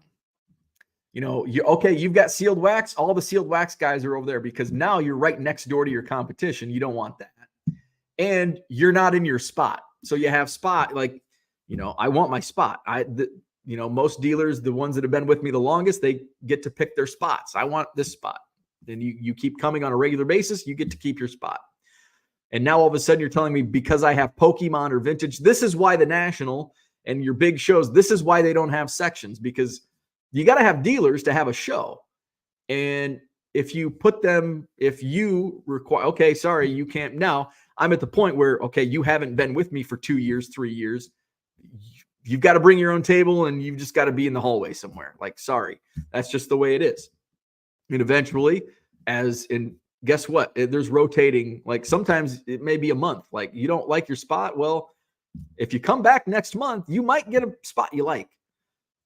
You've got sealed wax. All the sealed wax guys are over there because now you're right next door to your competition. You don't want that. And you're not in your spot. So you have spot, I want my spot. Most dealers, the ones that have been with me the longest, they get to pick their spots. I want this spot. Then you keep coming on a regular basis, you get to keep your spot. And now all of a sudden you're telling me because I have Pokemon or vintage, this is why the National and your big shows, this is why they don't have sections, because you got to have dealers to have a show. And if you require, okay, sorry, you can't. Now I'm at the point where, okay, you haven't been with me for 2 years, 3 years. You've got to bring your own table and you've just got to be in the hallway somewhere. Sorry, that's just the way it is. And eventually, guess what? There's rotating, sometimes it may be a month. You don't like your spot. Well, if you come back next month, you might get a spot you like.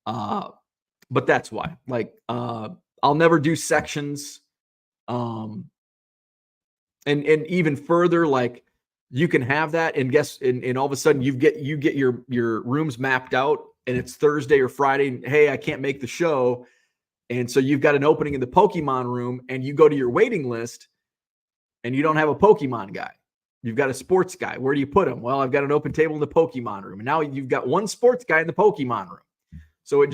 But that's why. I'll never do sections. And even further, you can have that and all of a sudden you get your rooms mapped out and it's Thursday or Friday. And, hey, I can't make the show. And so you've got an opening in the Pokemon room and you go to your waiting list and you don't have a Pokemon guy. You've got a sports guy. Where do you put him? Well, I've got an open table in the Pokemon room. And now you've got one sports guy in the Pokemon room. So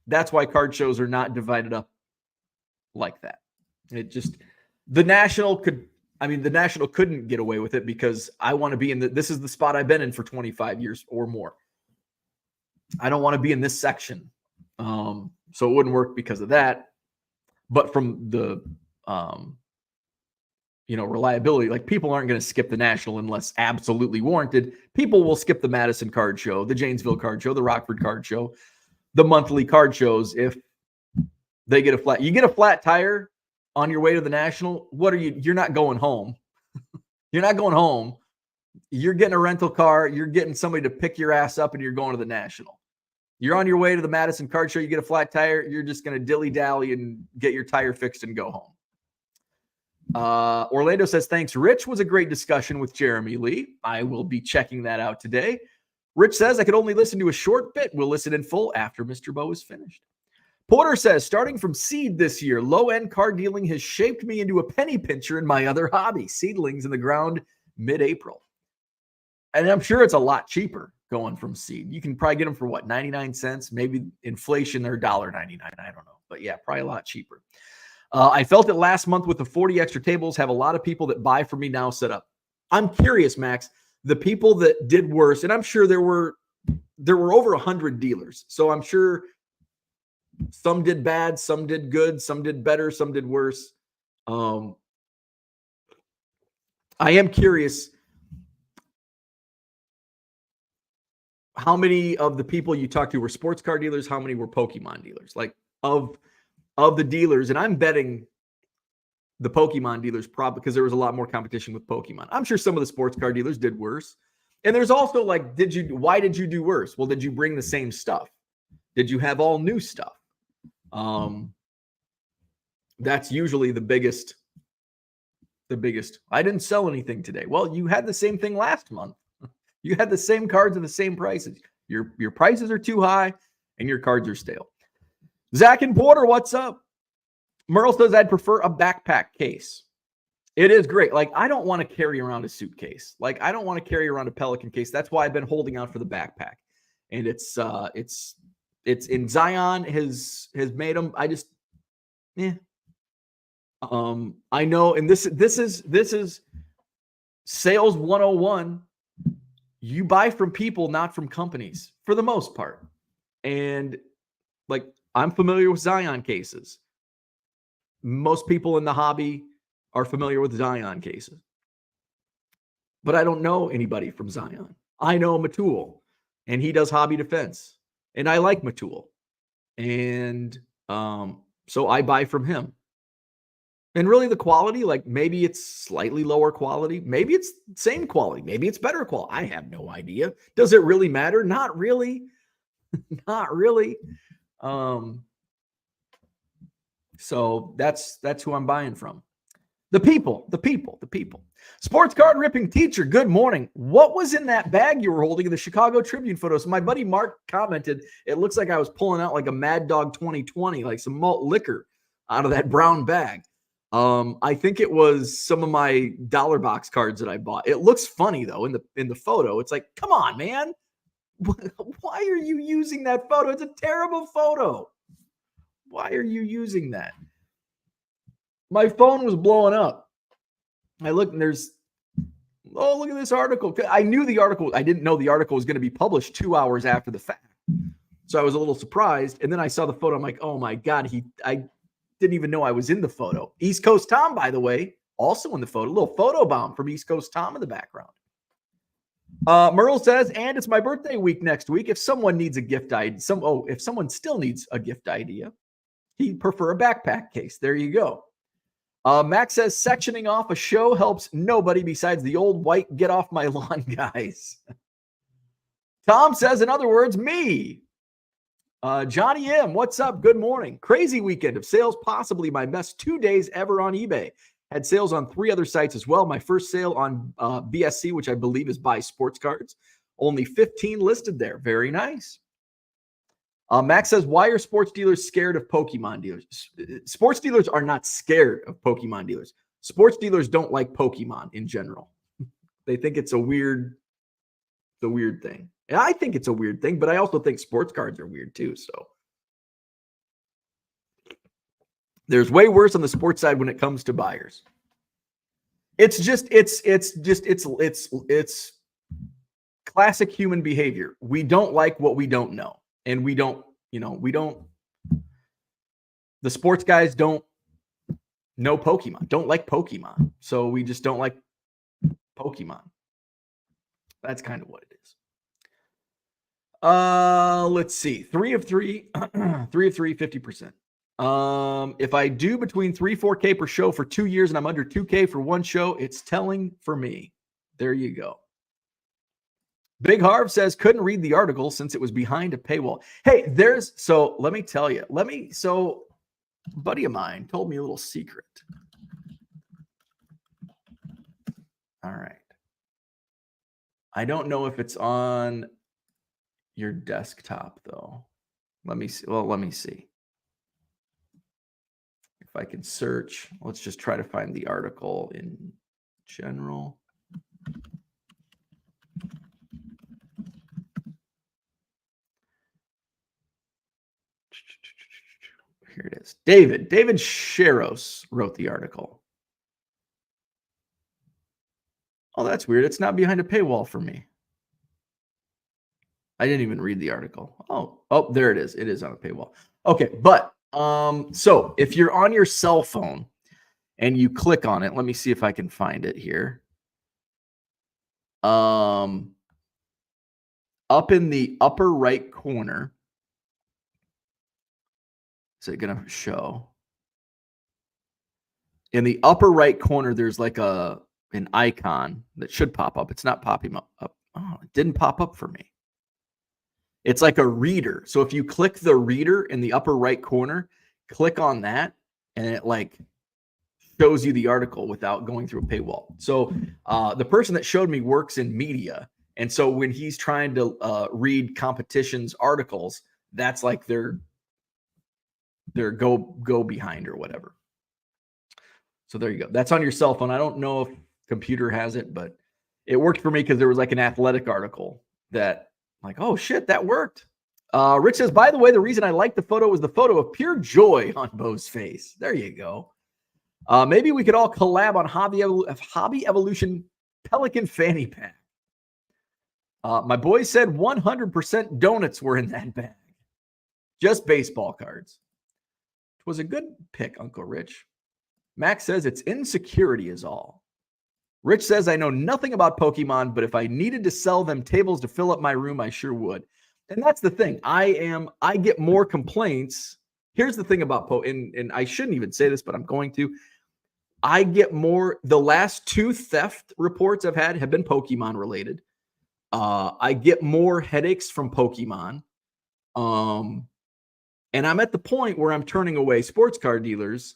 that's why card shows are not divided up like that. The National couldn't get away with it because I want to be this is the spot I've been in for 25 years or more. I don't want to be in this section. So it wouldn't work because of that. But from the, reliability, like people aren't going to skip the National unless absolutely warranted. People will skip the Madison Card Show, the Janesville Card Show, the Rockford Card Show, the monthly card shows if they get a flat. You get a flat tire on your way to the National. You're not going home. You're not going home. You're getting a rental car. You're getting somebody to pick your ass up and you're going to the National. You're on your way to the Madison Card Show. You get a flat tire. You're just going to dilly-dally and get your tire fixed and go home. Orlando says, thanks, Rich. Was a great discussion with Jeremy Lee. I will be checking that out today. Rich says, I could only listen to a short bit. We'll listen in full after Mr. Bo is finished. Porter says, starting from seed this year, low-end card dealing has shaped me into a penny pincher in my other hobby, seedlings in the ground mid-April. And I'm sure it's a lot cheaper going from seed. You can probably get them for what, 99 cents? Maybe inflation, they're $1.99. I don't know. But yeah, probably a lot cheaper. I felt it last month with the 40 extra tables. Have a lot of people that buy from me now set up. I'm curious, Max, the people that did worse, and I'm sure there were over 100 dealers. So I'm sure some did bad, some did good, some did better, some did worse. I am curious how many of the people you talked to were sports car dealers, how many were Pokemon dealers? Like of the dealers, and I'm betting the Pokemon dealers probably because there was a lot more competition with Pokemon. I'm sure some of the sports car dealers did worse. And there's also like, why did you do worse? Well, did you bring the same stuff? Did you have all new stuff? That's usually the biggest. I didn't sell anything today. Well, you had the same thing last month. You had the same cards at the same prices. Your prices are too high and your cards are stale. Zach and Porter, what's up? Merle says, I'd prefer a backpack case. It is great. Like, I don't want to carry around a suitcase. Like, I don't want to carry around a Pelican case. That's why I've been holding out for the backpack. And it's in Zion has made them. I just, I know. And this is sales 101. You buy from people, not from companies for the most part. And like, I'm familiar with Zion cases. Most people in the hobby are familiar with Zion cases. But I don't know anybody from Zion. I know Matul, and he does hobby defense. And I like Matul. And so I buy from him. And really the quality, like maybe it's slightly lower quality. Maybe it's same quality. Maybe it's better quality. I have no idea. Does it really matter? Not really. Not really. So that's who I'm buying from. The people. Sports card ripping teacher, good morning. What was in that bag you were holding in the Chicago Tribune photos? My buddy Mark commented, it looks like I was pulling out like a Mad Dog 2020, like some malt liquor out of that brown bag. I think it was some of my dollar box cards that I bought. It looks funny though in the photo. It's like, come on, man. Why are you using that photo? It's a terrible photo. Why are you using that? My phone was blowing up. I looked and look at this article. I knew the article. I didn't know the article was going to be published 2 hours after the fact. So I was a little surprised. And then I saw the photo. I'm like, oh my God, I didn't even know I was in the photo. East Coast Tom, by the way, also in the photo. A little photo bomb from East Coast Tom in the background. Merle says, and it's my birthday week next week. If someone needs a gift idea, if someone still needs a gift idea, he'd prefer a backpack case. There you go. Max says, sectioning off a show helps nobody besides the old white get off my lawn guys. Tom says, in other words, me. Johnny M, what's up? Good morning. Crazy weekend of sales, possibly my best 2 days ever on eBay. Had sales on 3 other sites as well. My first sale on BSC, which I believe is Buy Sports Cards. Only 15 listed there. Very nice. Max says, why are sports dealers scared of Pokemon dealers? Sports dealers are not scared of Pokemon dealers. Sports dealers don't like Pokemon in general. They think it's a weird thing. And I think it's a weird thing, but I also think sports cards are weird too. So there's way worse on the sports side when it comes to buyers. It's classic human behavior. We don't like what we don't know. And we don't, the sports guys don't know Pokemon, don't like Pokemon. So we just don't like Pokemon. That's kind of what it is. Let's see. 3 of 3, 3 of 3, 50%. If I do between 3-4K per show for 2 years and I'm under 2K for one show, it's telling for me. There you go. Big Harv says couldn't read the article since it was behind a paywall. Hey, so let me tell you. So a buddy of mine told me a little secret. All right. I don't know if it's on your desktop though. Let me see. Well, let me see. If I can search, let's just try to find the article in general. Here it is. David Sharos wrote the article. Oh, that's weird. It's not behind a paywall for me. I didn't even read the article. Oh, there it is. It is on a paywall. Okay, but so if you're on your cell phone and you click on it, let me see if I can find it here. Up in the upper right corner, is it going to show? In the upper right corner, there's like an icon that should pop up. It's not popping up. Oh, it didn't pop up for me. It's like a reader. So if you click the reader in the upper right corner, click on that, and it like shows you the article without going through a paywall. So the person that showed me works in media. And so when he's trying to read competitions articles, that's like their go behind or whatever. So there you go. That's on your cell phone. I don't know if computer has it, but it worked for me because there was like an athletic article that like, oh shit, that worked. Rich says, by the way, the reason I liked the photo was the photo of pure joy on Bo's face. There you go. Maybe we could all collab on Hobby Evolution Pelican Fanny Pack. My boy said 100% donuts were in that bag. Just baseball cards. It was a good pick, Uncle Rich. Max says it's insecurity is all. Rich says, I know nothing about Pokemon, but if I needed to sell them tables to fill up my room, I sure would. And that's the thing. I get more complaints. Here's the thing about and I shouldn't even say this, but I'm going to. I get more. The last 2 theft reports I've had have been Pokemon related. I get more headaches from Pokemon. And I'm at the point where I'm turning away sports card dealers,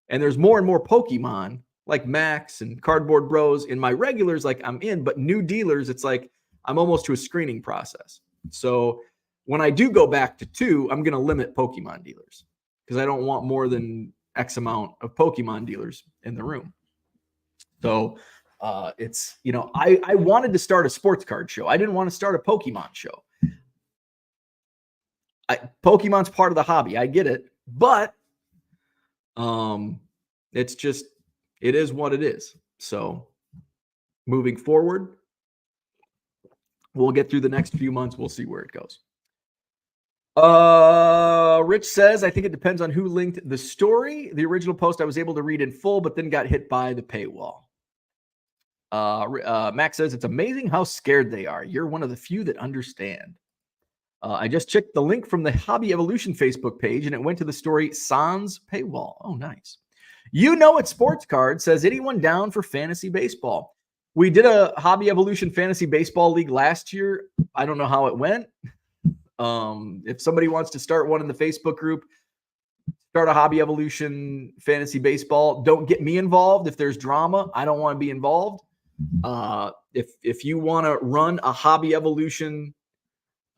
and there's more and more Pokemon like Max and Cardboard Bros. In my regulars, like I'm in, but new dealers, it's like I'm almost to a screening process. So when I do go back to 2, I'm going to limit Pokemon dealers because I don't want more than X amount of Pokemon dealers in the room. So it's, I wanted to start a sports card show. I didn't want to start a Pokemon show. Pokemon's part of the hobby. I get it, but it's just, it is what it is. So moving forward, we'll get through the next few months. We'll see where it goes. Rich says, I think it depends on who linked the story. The original post I was able to read in full, but then got hit by the paywall. Max says, it's amazing how scared they are. You're one of the few that understand. I just checked the link from the Hobby Evolution Facebook page, and it went to the story Sans paywall. Oh, nice. It's Sports Card says, anyone down for fantasy baseball? We did a Hobby Evolution Fantasy Baseball League last year. I don't know how it went. If somebody wants to start one in the Facebook group, start a Hobby Evolution Fantasy Baseball. Don't get me involved. If there's drama, I don't want to be involved. If you want to run a Hobby Evolution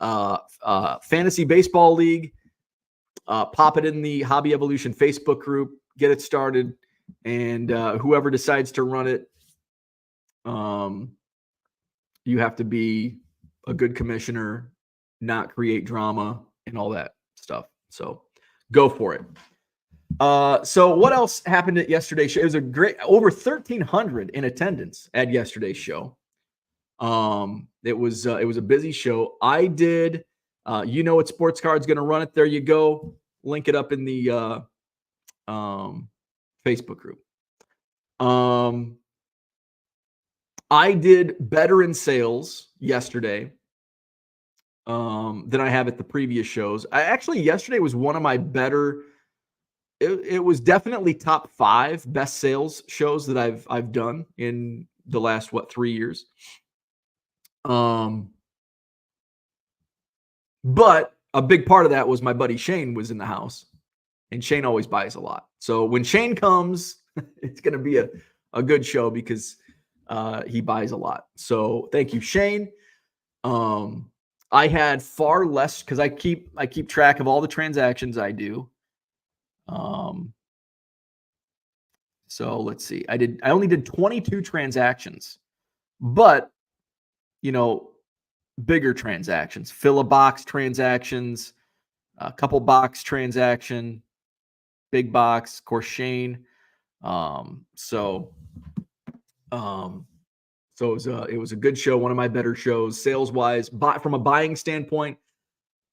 Fantasy Baseball League, pop it in the Hobby Evolution Facebook group, get it started, and whoever decides to run it, you have to be a good commissioner, not create drama and all that stuff. So go for it. So what else happened at yesterday's show? It was a great, over 1,300 in attendance at yesterday's show. It was a busy show. I did, what sports card's going to run it. There you go. Link it up in the Facebook group. I did better in sales yesterday than I have at the previous shows. Yesterday was one of my better. It was definitely top 5 best sales shows that I've done in the last 3 years. But a big part of that was my buddy Shane was in the house, and Shane always buys a lot. So when Shane comes, it's going to be a good show because he buys a lot. So thank you, Shane. I had far less because I keep track of all the transactions I do. So let's see. I only did 22 transactions, but bigger transactions, fill a box transactions, a couple box transaction, big box, of course, Shane. So it was a good show, one of my better shows sales wise. But from a buying standpoint,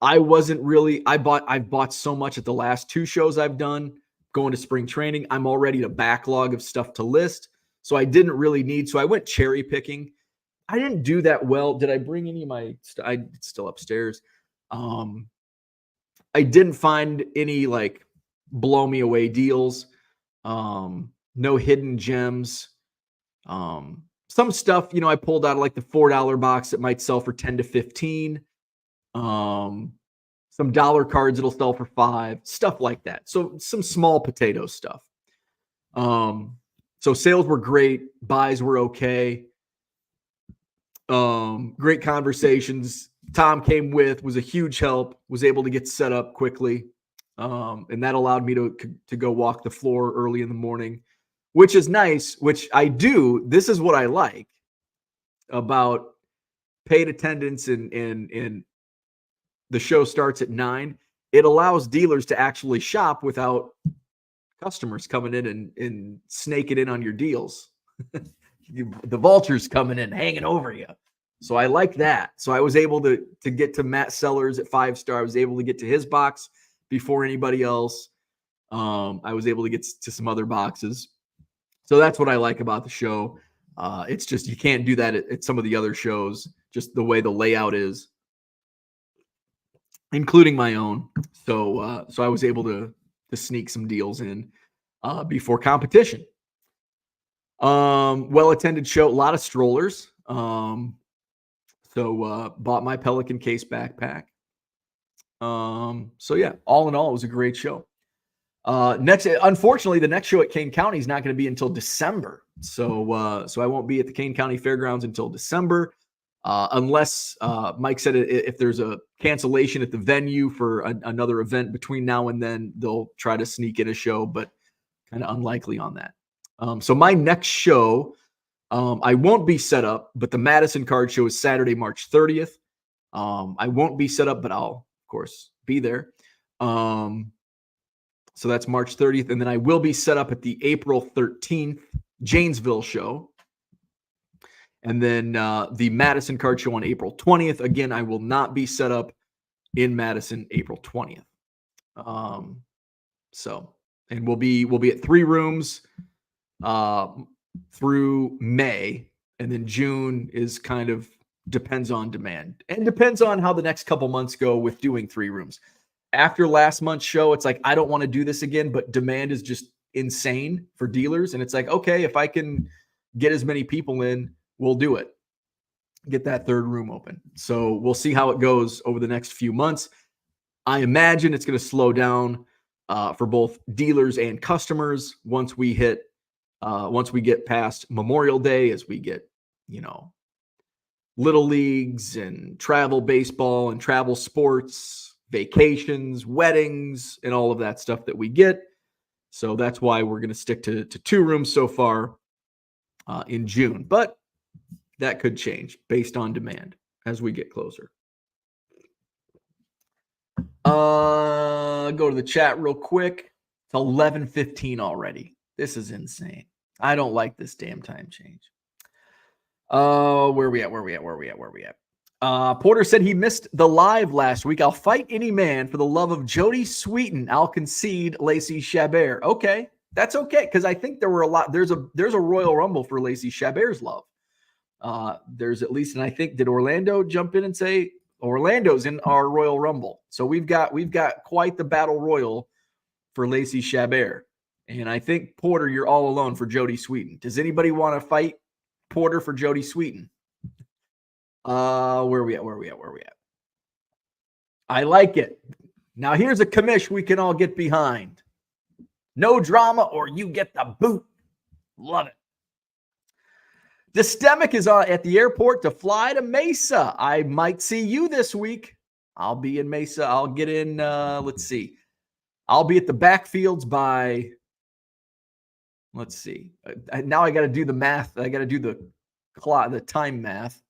I've bought so much at the last 2 shows I've done. Going to spring training, I'm already at a backlog of stuff to list, so I didn't really need. So I went cherry picking. I didn't do that well. Did I bring any of my stuff? It's still upstairs. I didn't find any like blow me away deals. No hidden gems. Some stuff, I pulled out of like the $4 box that might sell for 10 to 15. Some dollar cards that'll sell for 5, stuff like that. So some small potato stuff. So sales were great. Buys were okay. Great conversations. Tom came was a huge help, was able to get set up quickly. And that allowed me to go walk the floor early in the morning, which is nice, which I do. This is what I like about paid attendance and the show starts at 9. It allows dealers to actually shop without customers coming in and snaking in on your deals. The vultures coming in, hanging over you. So I like that. So I was able to get to Matt Sellers at 5 star. I was able to get to his box before anybody else. I was able to get to some other boxes. So that's what I like about the show. It's just you can't do that at some of the other shows, just the way the layout is, including my own. So I was able to sneak some deals in before competition. Well-attended show, a lot of strollers. So bought my Pelican case backpack. So yeah, all in all, it was a great show. Unfortunately, the next show at Kane County is not going to be until December. So I won't be at the Kane County Fairgrounds until December, unless Mike said if there's a cancellation at the venue for another event between now and then, they'll try to sneak in a show, but kind of unlikely on that. So my next show, I won't be set up, but the Madison card show is Saturday, March 30th. I won't be set up, but I'll, of course, be there. So that's March 30th. And then I will be set up at the April 13th Janesville show. And then the Madison card show on April 20th. Again, I will not be set up in Madison April 20th. And we'll be at 3 rooms through May. And then June is kind of depends on demand and depends on how the next couple months go with doing 3 rooms. After last month's show, it's like, I don't want to do this again, but demand is just insane for dealers. And it's like, okay, if I can get as many people in, we'll do it. Get that 3rd room open. So we'll see how it goes over the next few months. I imagine it's going to slow down for both dealers and customers once we get past Memorial Day, as we get, little leagues and travel baseball and travel sports, vacations, weddings, and all of that stuff that we get. So that's why we're going to stick to 2 rooms so far in June. But that could change based on demand as we get closer. Go to the chat real quick. It's 11:15 already. This is insane. I don't like this damn time change. Where we at? Porter said he missed the live last week. I'll fight any man for the love of Jody Sweeten. I'll concede Lacey Chabert. Okay, that's okay, because I think there were a lot. There's a Royal Rumble for Lacey Chabert's love. There's at least, and I think, did Orlando jump in and say Orlando's in our Royal Rumble? So we've got quite the battle royal for Lacey Chabert. And I think, Porter, you're all alone for Jody Sweeten. Does anybody want to fight Porter for Jody Sweeten? Where are we at? I like it. Now here's a commish we can all get behind. No drama or you get the boot. Love it. Dystemic is at the airport to fly to Mesa. I might see you this week. I'll be in Mesa. I'll get in, let's see. I'll be at the backfields by, let's see. Now I got to do the math. I got to do the time math.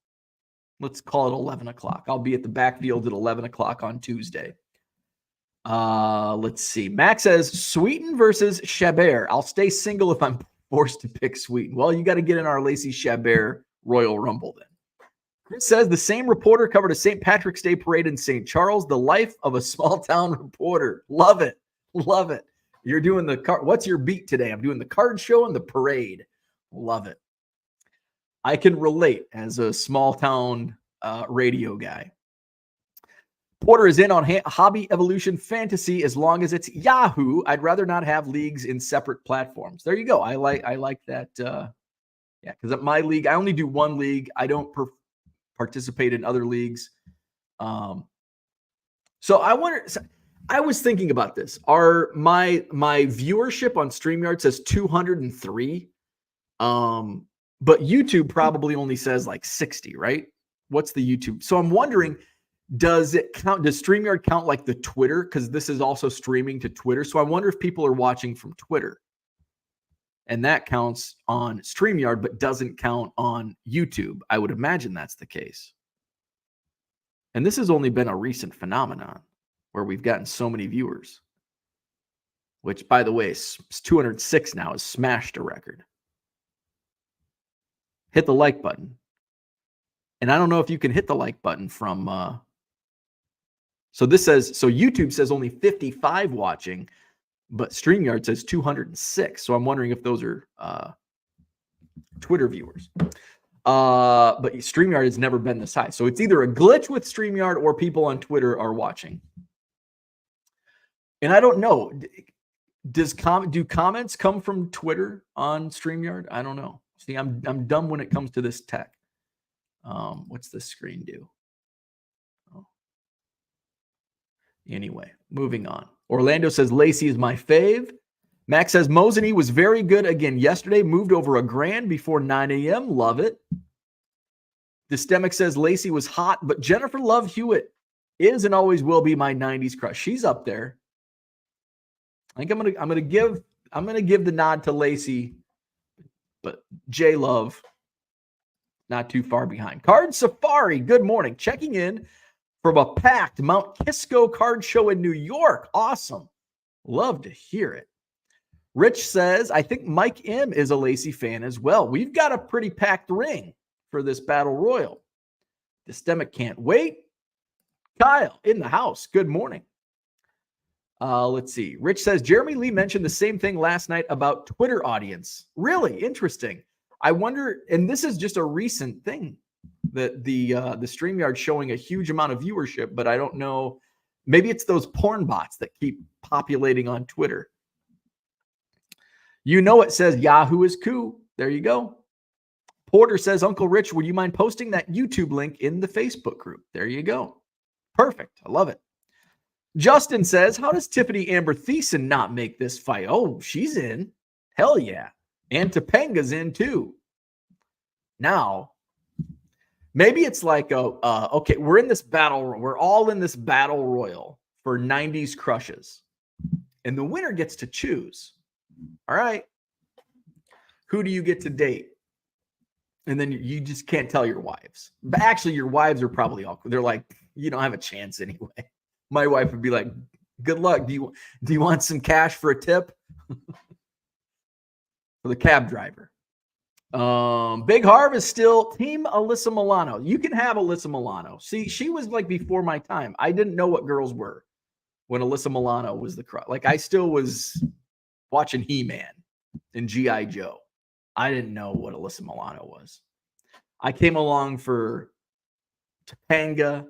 Let's call it 11 o'clock. I'll be at the backfield at 11 o'clock on Tuesday. Let's see. Max says, Sweeten versus Chabert. I'll stay single if I'm forced to pick Sweeten. Well, you got to get in our Lacey Chabert Royal Rumble then. Chris says, the same reporter covered a St. Patrick's Day parade in St. Charles. The life of a small town reporter. Love it. Love it. You're doing the card. What's your beat today? I'm doing the card show and the parade. Love it. I can relate as a small town radio guy. Porter is in on Hobby Evolution Fantasy as long as it's Yahoo. I'd rather not have leagues in separate platforms. There you go. I like that. Yeah, because at my league, I only do one league. I don't participate in other leagues. So I wonder. I was thinking about this. My viewership on StreamYard says 203. But YouTube probably only says like 60, right? What's the YouTube? So I'm wondering, does StreamYard count like the Twitter? Because this is also streaming to Twitter. So I wonder if people are watching from Twitter. And that counts on StreamYard, but doesn't count on YouTube. I would imagine that's the case. And this has only been a recent phenomenon where we've gotten so many viewers. Which, by the way, is 206 now, has smashed a record. Hit the like button. And I don't know if you can hit the like button from so YouTube says only 55 watching, but StreamYard says 206. So I'm wondering if those are Twitter viewers. But StreamYard has never been this high. So it's either a glitch with StreamYard or people on Twitter are watching. And I don't know. Do comments come from Twitter on StreamYard? I don't know. See, I'm dumb when it comes to this tech. What's this screen do? Oh. Anyway, moving on. Orlando says Lacey is my fave. Max says Moseny was very good again yesterday. Moved over $1,000 before 9 a.m. Love it. Dystemic says Lacey was hot, but Jennifer Love Hewitt is and always will be my 90s crush. She's up there. I think I'm gonna give the nod to Lacey. But J Love, not too far behind. Card Safari, good morning. Checking in from a packed Mount Kisco card show in New York. Awesome. Love to hear it. Rich says, I think Mike M is a Lacey fan as well. We've got a pretty packed ring for this Battle Royal. Dystemic can't wait. Kyle in the house. Good morning. Let's see. Rich says, Jeremy Lee mentioned the same thing last night about Twitter audience. Really interesting. I wonder, and this is just a recent thing, that the StreamYard showing a huge amount of viewership, but I don't know. Maybe it's those porn bots that keep populating on Twitter. You know, it says Yahoo is cool. There you go. Porter says, Uncle Rich, would you mind posting that YouTube link in the Facebook group? There you go. Perfect. I love it. Justin says, how does Tiffany Amber Thiessen not make this fight? Oh, she's in. Hell yeah. And Topanga's in too. Now, maybe it's like, okay, we're in this battle. We're all in this battle royal for 90s crushes. And the winner gets to choose. All right. Who do you get to date? And then you just can't tell your wives. But actually, your wives are probably all, they're like, you don't have a chance anyway. My wife would be like, Good luck. Do you want some cash for a tip? For the cab driver. Big Harv is still Team Alyssa Milano. You can have Alyssa Milano. See, she was like before my time. I didn't know what girls were when Alyssa Milano was the crush. Like I still was watching He-Man and G.I. Joe. I didn't know what Alyssa Milano was. I came along for Topanga.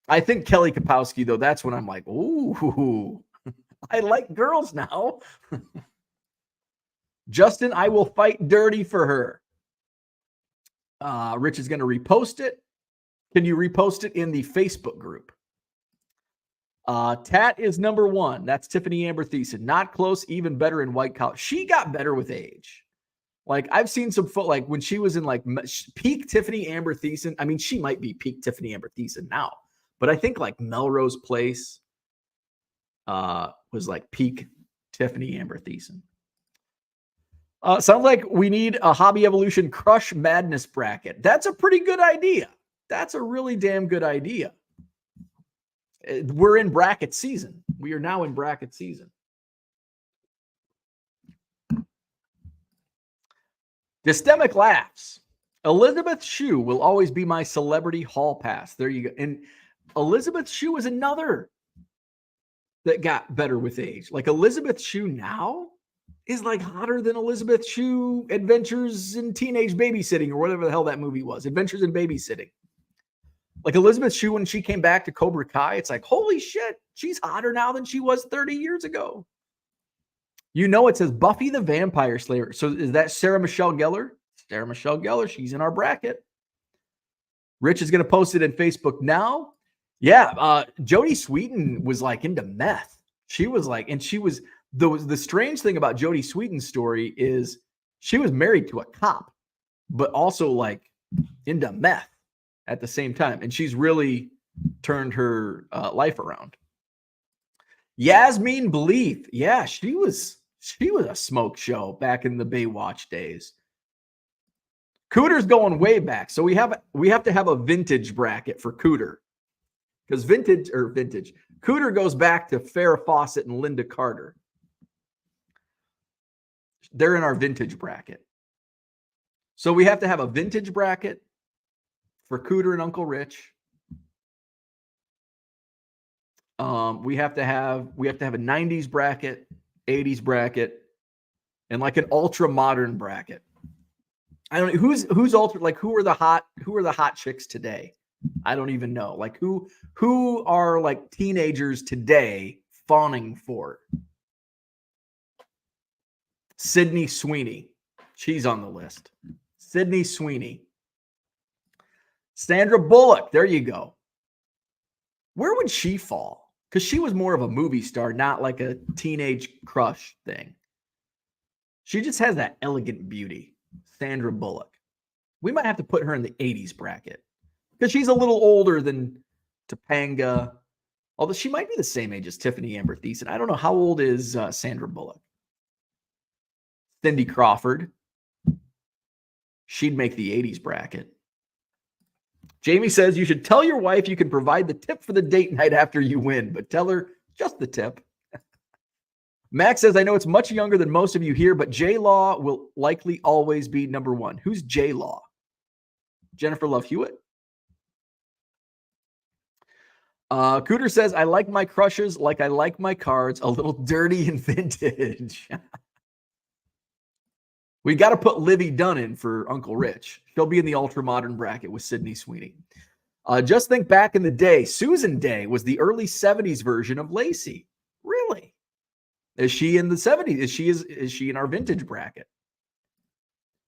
I think Kelly Kapowski, though, that's when I'm like, ooh, I like girls now. Justin, I will fight dirty for her. Rich is going to repost it. Can you repost it in the Facebook group? Tat is number 1. That's Tiffany Amber Thiessen. Not close, even better in white collar. She got better with age. Like I've seen some like when she was in like peak Tiffany Amber Thiessen. I mean, she might be peak Tiffany Amber Thiessen now, but I think like Melrose Place was like peak Tiffany Amber Thiessen. Sounds like we need a Hobby Evolution Crush Madness bracket. That's a pretty good idea. That's a really damn good idea. We're in bracket season. We are now in bracket season. Dystemic laughs. Elizabeth Shue will always be my celebrity hall pass. There you go. And Elizabeth Shue is another that got better with age. Like Elizabeth Shue now is like hotter than Elizabeth Shue Adventures in Teenage Babysitting or whatever the hell that movie was. Adventures in Babysitting. Like Elizabeth Shue, when she came back to Cobra Kai, it's like, holy shit, she's hotter now than she was 30 years ago. You know, it says Buffy the Vampire Slayer. So is that Sarah Michelle Gellar? Sarah Michelle Gellar, she's in our bracket. Rich is going to post it in Facebook now. Yeah, Jodie Sweetin was like into meth. She was like, and she was, the strange thing about Jodie Sweetin's story is she was married to a cop, but also like into meth at the same time. And she's really turned her life around. Yasmin Bleeth. Yeah, she was a smoke show back in the Baywatch days. Cooter's going way back. So we have to have a vintage bracket for Cooter. Because Cooter goes back to Farrah Fawcett and Linda Carter. They're in our vintage bracket. So we have to have a vintage bracket for Cooter and Uncle Rich. We have to have a 90s bracket, 80s bracket, and like an ultra modern bracket. I don't know who's ultra, like who are the hot chicks today? I don't even know. Like who are like teenagers today fawning for? Sydney Sweeney. She's on the list. Sydney Sweeney. Sandra Bullock. There you go. Where would she fall? Because she was more of a movie star, not like a teenage crush thing. She just has that elegant beauty. Sandra Bullock. We might have to put her in the 80s bracket. Because she's a little older than Topanga. Although she might be the same age as Tiffany Amber Thiessen. I don't know. How old is Sandra Bullock? Cindy Crawford. She'd make the 80s bracket. Jamie says you should tell your wife you can provide the tip for the date night after you win, but tell her just the tip. Max says, I know it's much younger than most of you here, but J-Law will likely always be number 1. Who's J-Law? Jennifer Love Hewitt? Cooter says, I like my crushes like I like my cards, a little dirty and vintage. We got to put Livy Dunn in for Uncle Rich. She'll be in the ultra modern bracket with Sydney Sweeney. Just think back in the day, Susan Day was the early 70s version of Lacey. Really? Is she in the 70s? Is she in our vintage bracket?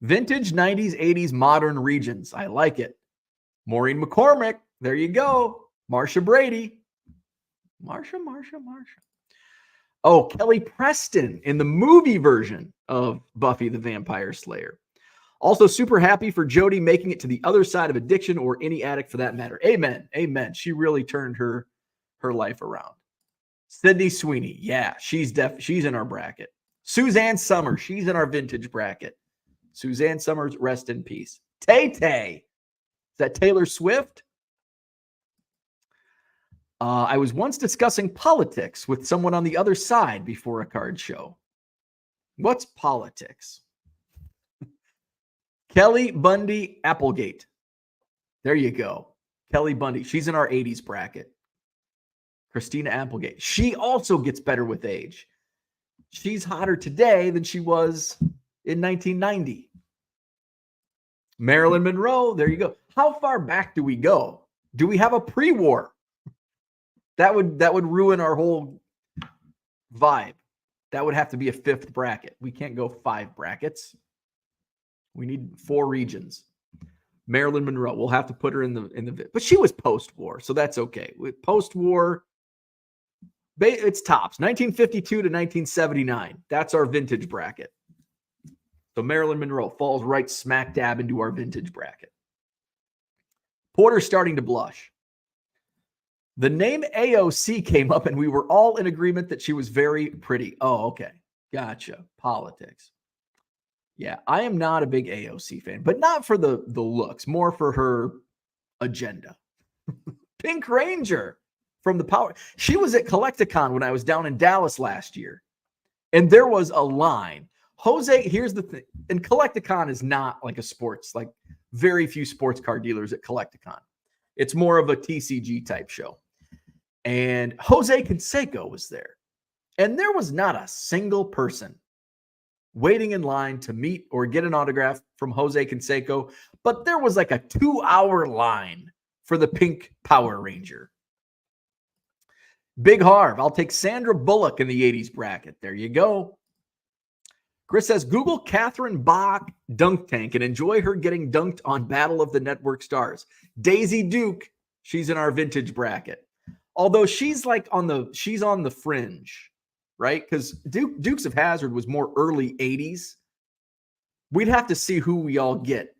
Vintage 90s, 80s, modern regions. I like it. Maureen McCormick. There you go. Marsha Brady. Marsha. Oh, Kelly Preston in the movie version of Buffy the Vampire Slayer. Also super happy for Jodie making it to the other side of addiction or any addict for that matter. Amen. Amen. She really turned her life around. Sydney Sweeney. Yeah, she's in our bracket. Suzanne Summers. She's in our vintage bracket. Suzanne Summers, rest in peace. Tay-Tay. Is that Taylor Swift? I was once discussing politics with someone on the other side before a card show. What's politics? Kelly Bundy Applegate. There you go. Kelly Bundy. She's in our 80s bracket. Christina Applegate. She also gets better with age. She's hotter today than she was in 1990. Marilyn Monroe. There you go. How far back do we go? Do we have a pre-war? That would ruin our whole vibe. That would have to be a 5th bracket. We can't go 5 brackets. We need 4 regions. Marilyn Monroe. We'll have to put her in the but she was post-war, so that's okay. With post-war, it's tops. 1952 to 1979. That's our vintage bracket. So Marilyn Monroe falls right smack dab into our vintage bracket. Porter's starting to blush. The name AOC came up and we were all in agreement that she was very pretty. Oh, okay. Gotcha. Politics. Yeah, I am not a big AOC fan, but not for the looks, more for her agenda. Pink Ranger from the Power. She was at Collecticon when I was down in Dallas last year, and there was a line. Jose, here's the thing, and Collecticon is not like a sports, like very few sports car dealers at Collecticon. It's more of a TCG type show. And Jose Canseco was there, and there was not a single person waiting in line to meet or get an autograph from Jose Canseco, but there was like a 2-hour line for the Pink Power Ranger. Big Harv, I'll take Sandra Bullock in the 80s bracket. There you go. Chris says, Google Catherine Bach dunk tank and enjoy her getting dunked on Battle of the Network Stars. Daisy Duke, she's in our vintage bracket. Although she's like on the fringe, right? Because Dukes of Hazzard was more early 80s. We'd have to see who we all get.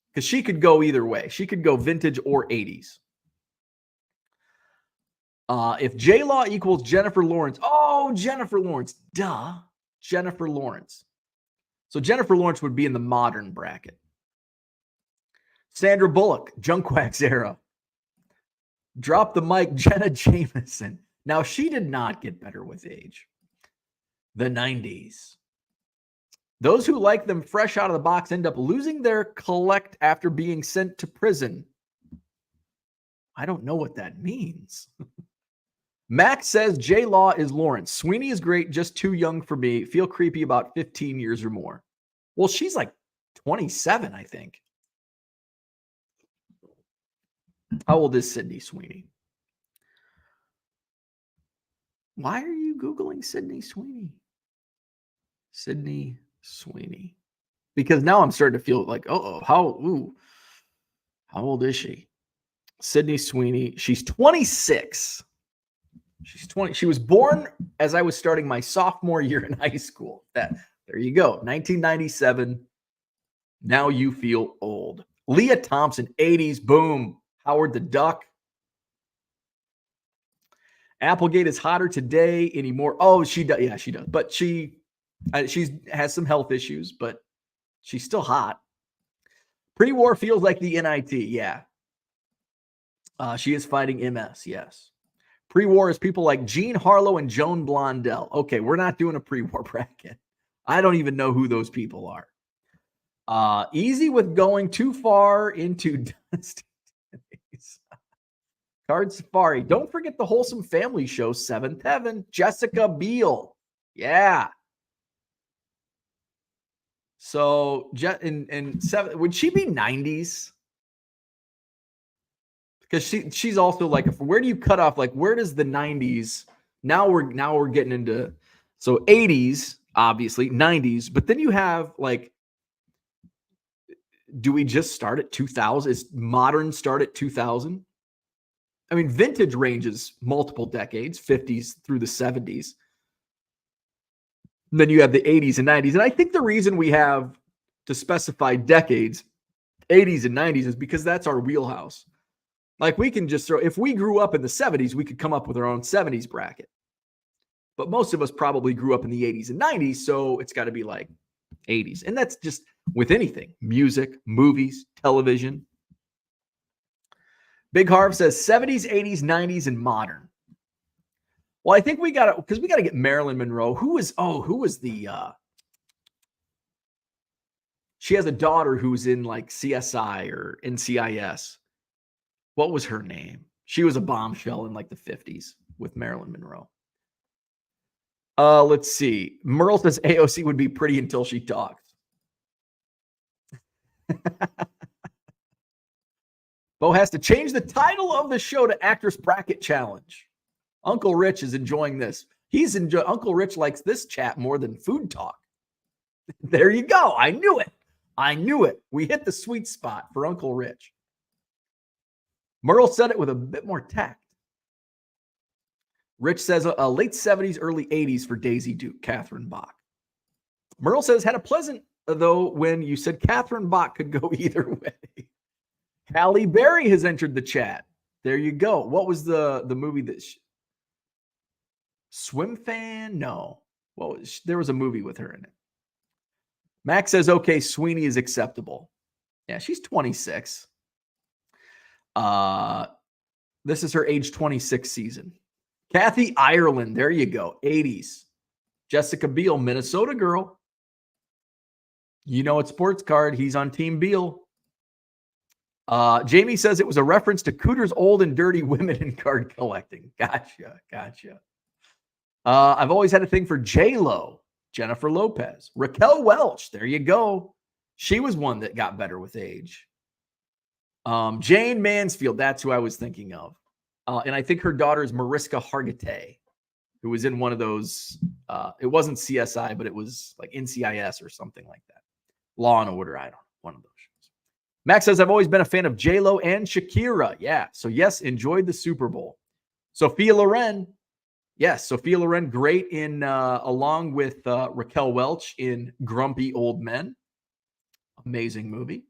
Because she could go either way. She could go vintage or 80s. If J-Law equals Jennifer Lawrence. Oh, Jennifer Lawrence. Duh. Jennifer Lawrence. So Jennifer Lawrence would be in the modern bracket. Sandra Bullock, Junkwax era. Drop the mic, Jenna Jameson. Now, she did not get better with age. The 90s. Those who like them fresh out of the box end up losing their collect after being sent to prison. I don't know what that means. Max says J-Law is Lawrence. Sweeney is great, just too young for me. Feel creepy about 15 years or more. Well, she's like 27, I think. How old is Sydney Sweeney? Why are you Googling Sydney Sweeney? Sydney Sweeney. Because now I'm starting to feel like, how old is she? Sydney Sweeney. She's 26. She's 20. She was born as I was starting my sophomore year in high school. There you go. 1997. Now you feel old. Leah Thompson, 80s. Boom. Howard the Duck. Applegate is hotter today anymore. Oh, she does. Yeah, she does. But she has some health issues, but she's still hot. Pre-war feels like the NIT. Yeah. She is fighting MS. Yes. Pre-war is people like Jean Harlow and Joan Blondell. Okay, we're not doing a pre-war bracket. I don't even know who those people are. Easy with going too far into Dusty. Card Safari. Don't forget the Wholesome Family Show, Seventh Heaven. Jessica Biel. Yeah. So, in seven, would she be 90s? Because she's also like, where do you cut off? Like, where does the 90s? Now we're getting into, so 80s, obviously, 90s, but then you have like, do we just start at 2000? Is modern start at 2000? I mean, vintage ranges multiple decades, 50s through the 70s. And then you have the 80s and 90s. And I think the reason we have to specify decades, 80s and 90s, is because that's our wheelhouse. Like, we can just throw, if we grew up in the 70s, we could come up with our own 70s bracket. But most of us probably grew up in the 80s and 90s, so it's got to be like 80s. And that's just with anything, music, movies, television. Big Harv says 70s, 80s, 90s, and modern. Well, I think we got to get Marilyn Monroe. Who was the she has a daughter who's in like CSI or NCIS. What was her name? She was a bombshell in like the 50s with Marilyn Monroe. Let's see. Merle says AOC would be pretty until she talks. Bo has to change the title of the show to Actress Bracket Challenge. Uncle Rich is enjoying this. Uncle Rich likes this chat more than food talk. There you go. I knew it. We hit the sweet spot for Uncle Rich. Merle said it with a bit more tact. Rich says late 70s, early 80s for Daisy Duke, Catherine Bach. Merle says had a pleasant, though, when you said Catherine Bach could go either way. Halle Berry has entered the chat. There you go. What was the movie that Swim Fan? No. There was a movie with her in it. Max says, okay, Sweeney is acceptable. Yeah, she's 26. This is her age 26 season. Kathy Ireland, there you go, 80s. Jessica Biel, Minnesota girl. You know it's sports card. He's on Team Beal. Jamie says it was a reference to Cooter's old and dirty women in card collecting. Gotcha. I've always had a thing for J-Lo, Jennifer Lopez. Raquel Welch, there you go. She was one that got better with age. Jane Mansfield, that's who I was thinking of. And I think her daughter is Mariska Hargitay, who was in one of those. It wasn't CSI, but it was like NCIS or something like that. Law and Order, I don't know, one of those shows. Max says, I've always been a fan of J-Lo and Shakira. Yeah, so yes, enjoyed the Super Bowl. Sophia Loren, yes, Sophia Loren, great in along with Raquel Welch in Grumpy Old Men. Amazing movie.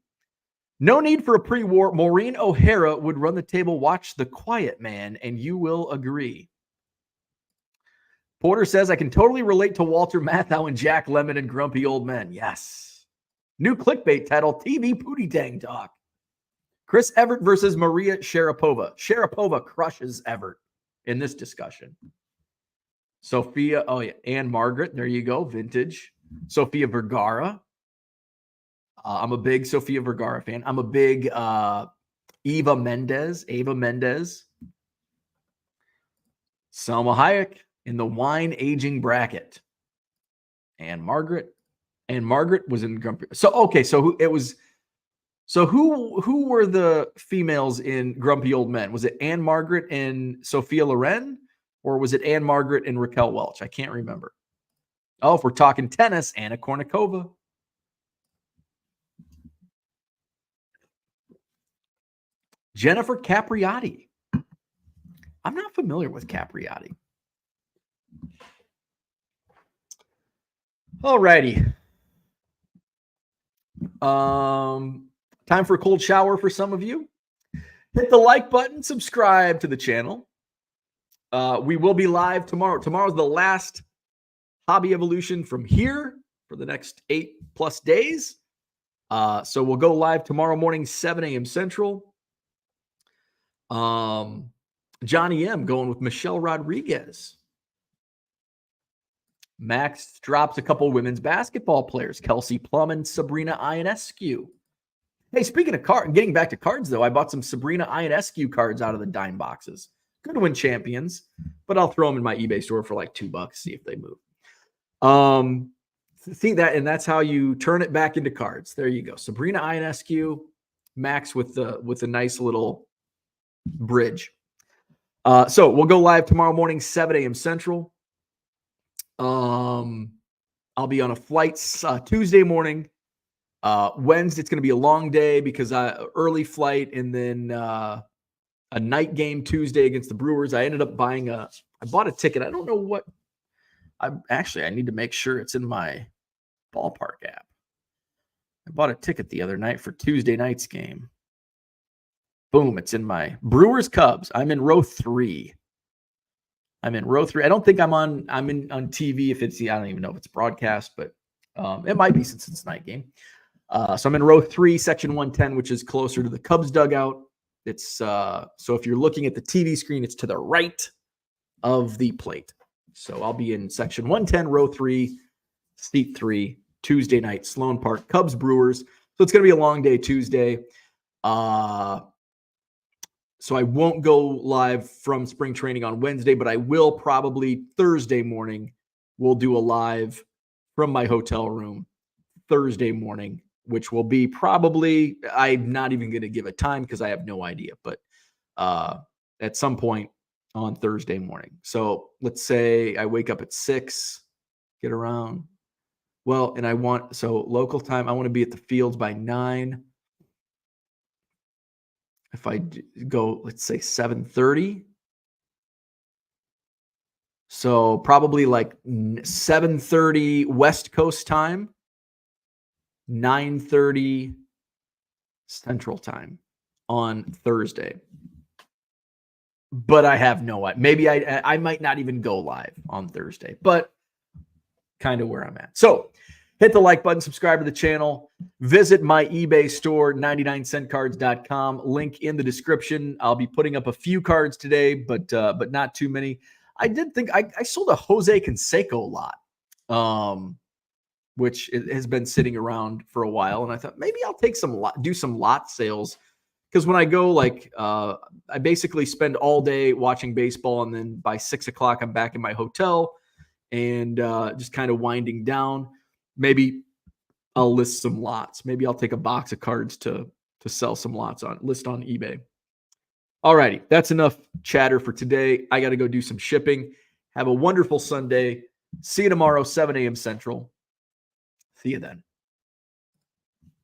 No need for a pre-war. Maureen O'Hara would run the table. Watch The Quiet Man, and you will agree. Porter says, I can totally relate to Walter Matthau and Jack Lemmon and Grumpy Old Men. Yes. New clickbait title, TV Pootie Tang Talk. Chris Evert versus Maria Sharapova. Sharapova crushes Evert in this discussion. Sophia, Anne Margaret, there you go, vintage. Sofia Vergara. I'm a big Sofia Vergara fan. I'm a big Eva Mendes. Selma Hayek in the wine aging bracket. And Margaret was in Grumpy. So who were the females in Grumpy Old Men? Was it Anne Margaret and Sophia Loren, or was it Anne Margaret and Raquel Welch? I can't remember. Oh, if we're talking tennis, Anna Kournikova. Jennifer Capriati. I'm not familiar with Capriati. All righty. Time for a cold shower for some of you. Hit the like button, subscribe to the channel. We will be live tomorrow. Tomorrow's the last Hobby Evolution from here for the next 8+ days. So we'll go live tomorrow morning, 7 a.m. Central. Johnny M going with Michelle Rodriguez. Max drops a couple women's basketball players, Kelsey Plum and Sabrina Ionescu. Hey, speaking of getting back to cards, though, I bought some Sabrina Ionescu cards out of the dime boxes. Could win champions, but I'll throw them in my eBay store for like $2, see if they move. See that, and that's how you turn it back into cards. There you go. Sabrina Ionescu, Max with a nice little bridge. So we'll go live tomorrow morning, 7 a.m. Central. I'll be on a flight Tuesday morning. Wednesday, it's going to be a long day because early flight and then a night game Tuesday against the Brewers. I ended up I bought a ticket. I don't know what. I need to make sure it's in my ballpark app. I bought a ticket the other night for Tuesday night's game. Boom, it's in my Brewers Cubs. I'm in row 3. I don't think I'm on TV if it's I don't even know if it's broadcast, but it might be since it's a night game. So I'm in row 3, section 110, which is closer to the Cubs dugout. It's so if you're looking at the TV screen, it's to the right of the plate. So I'll be in section 110, row 3, seat 3, Tuesday night, Sloan Park, Cubs Brewers. So it's going to be a long day Tuesday. So I won't go live from spring training on Wednesday, but I will probably Thursday morning. We'll do a live from my hotel room Thursday morning, which will be probably, I'm not even going to give a time because I have no idea, but at some point on Thursday morning. So let's say I wake up at 6, get around. Well, and so local time, I want to be at the fields by 9. If I go, let's say 7:30. So probably like 7:30 West Coast time, 9:30 Central time on Thursday. But I have no idea. Maybe I might not even go live on Thursday, but kind of where I'm at. So hit the like button, subscribe to the channel, visit my eBay store, 99centcards.com. Link in the description. I'll be putting up a few cards today, but not too many. I did think I sold a Jose Canseco lot, which has been sitting around for a while, and I thought maybe I'll take do some lot sales. Because when I go, I basically spend all day watching baseball, and then by 6 o'clock, I'm back in my hotel and just kind of winding down. Maybe I'll list some lots. Maybe I'll take a box of cards to sell some lots list on eBay. All righty, that's enough chatter for today. I got to go do some shipping. Have a wonderful Sunday. See you tomorrow, 7 a.m. Central. See you then.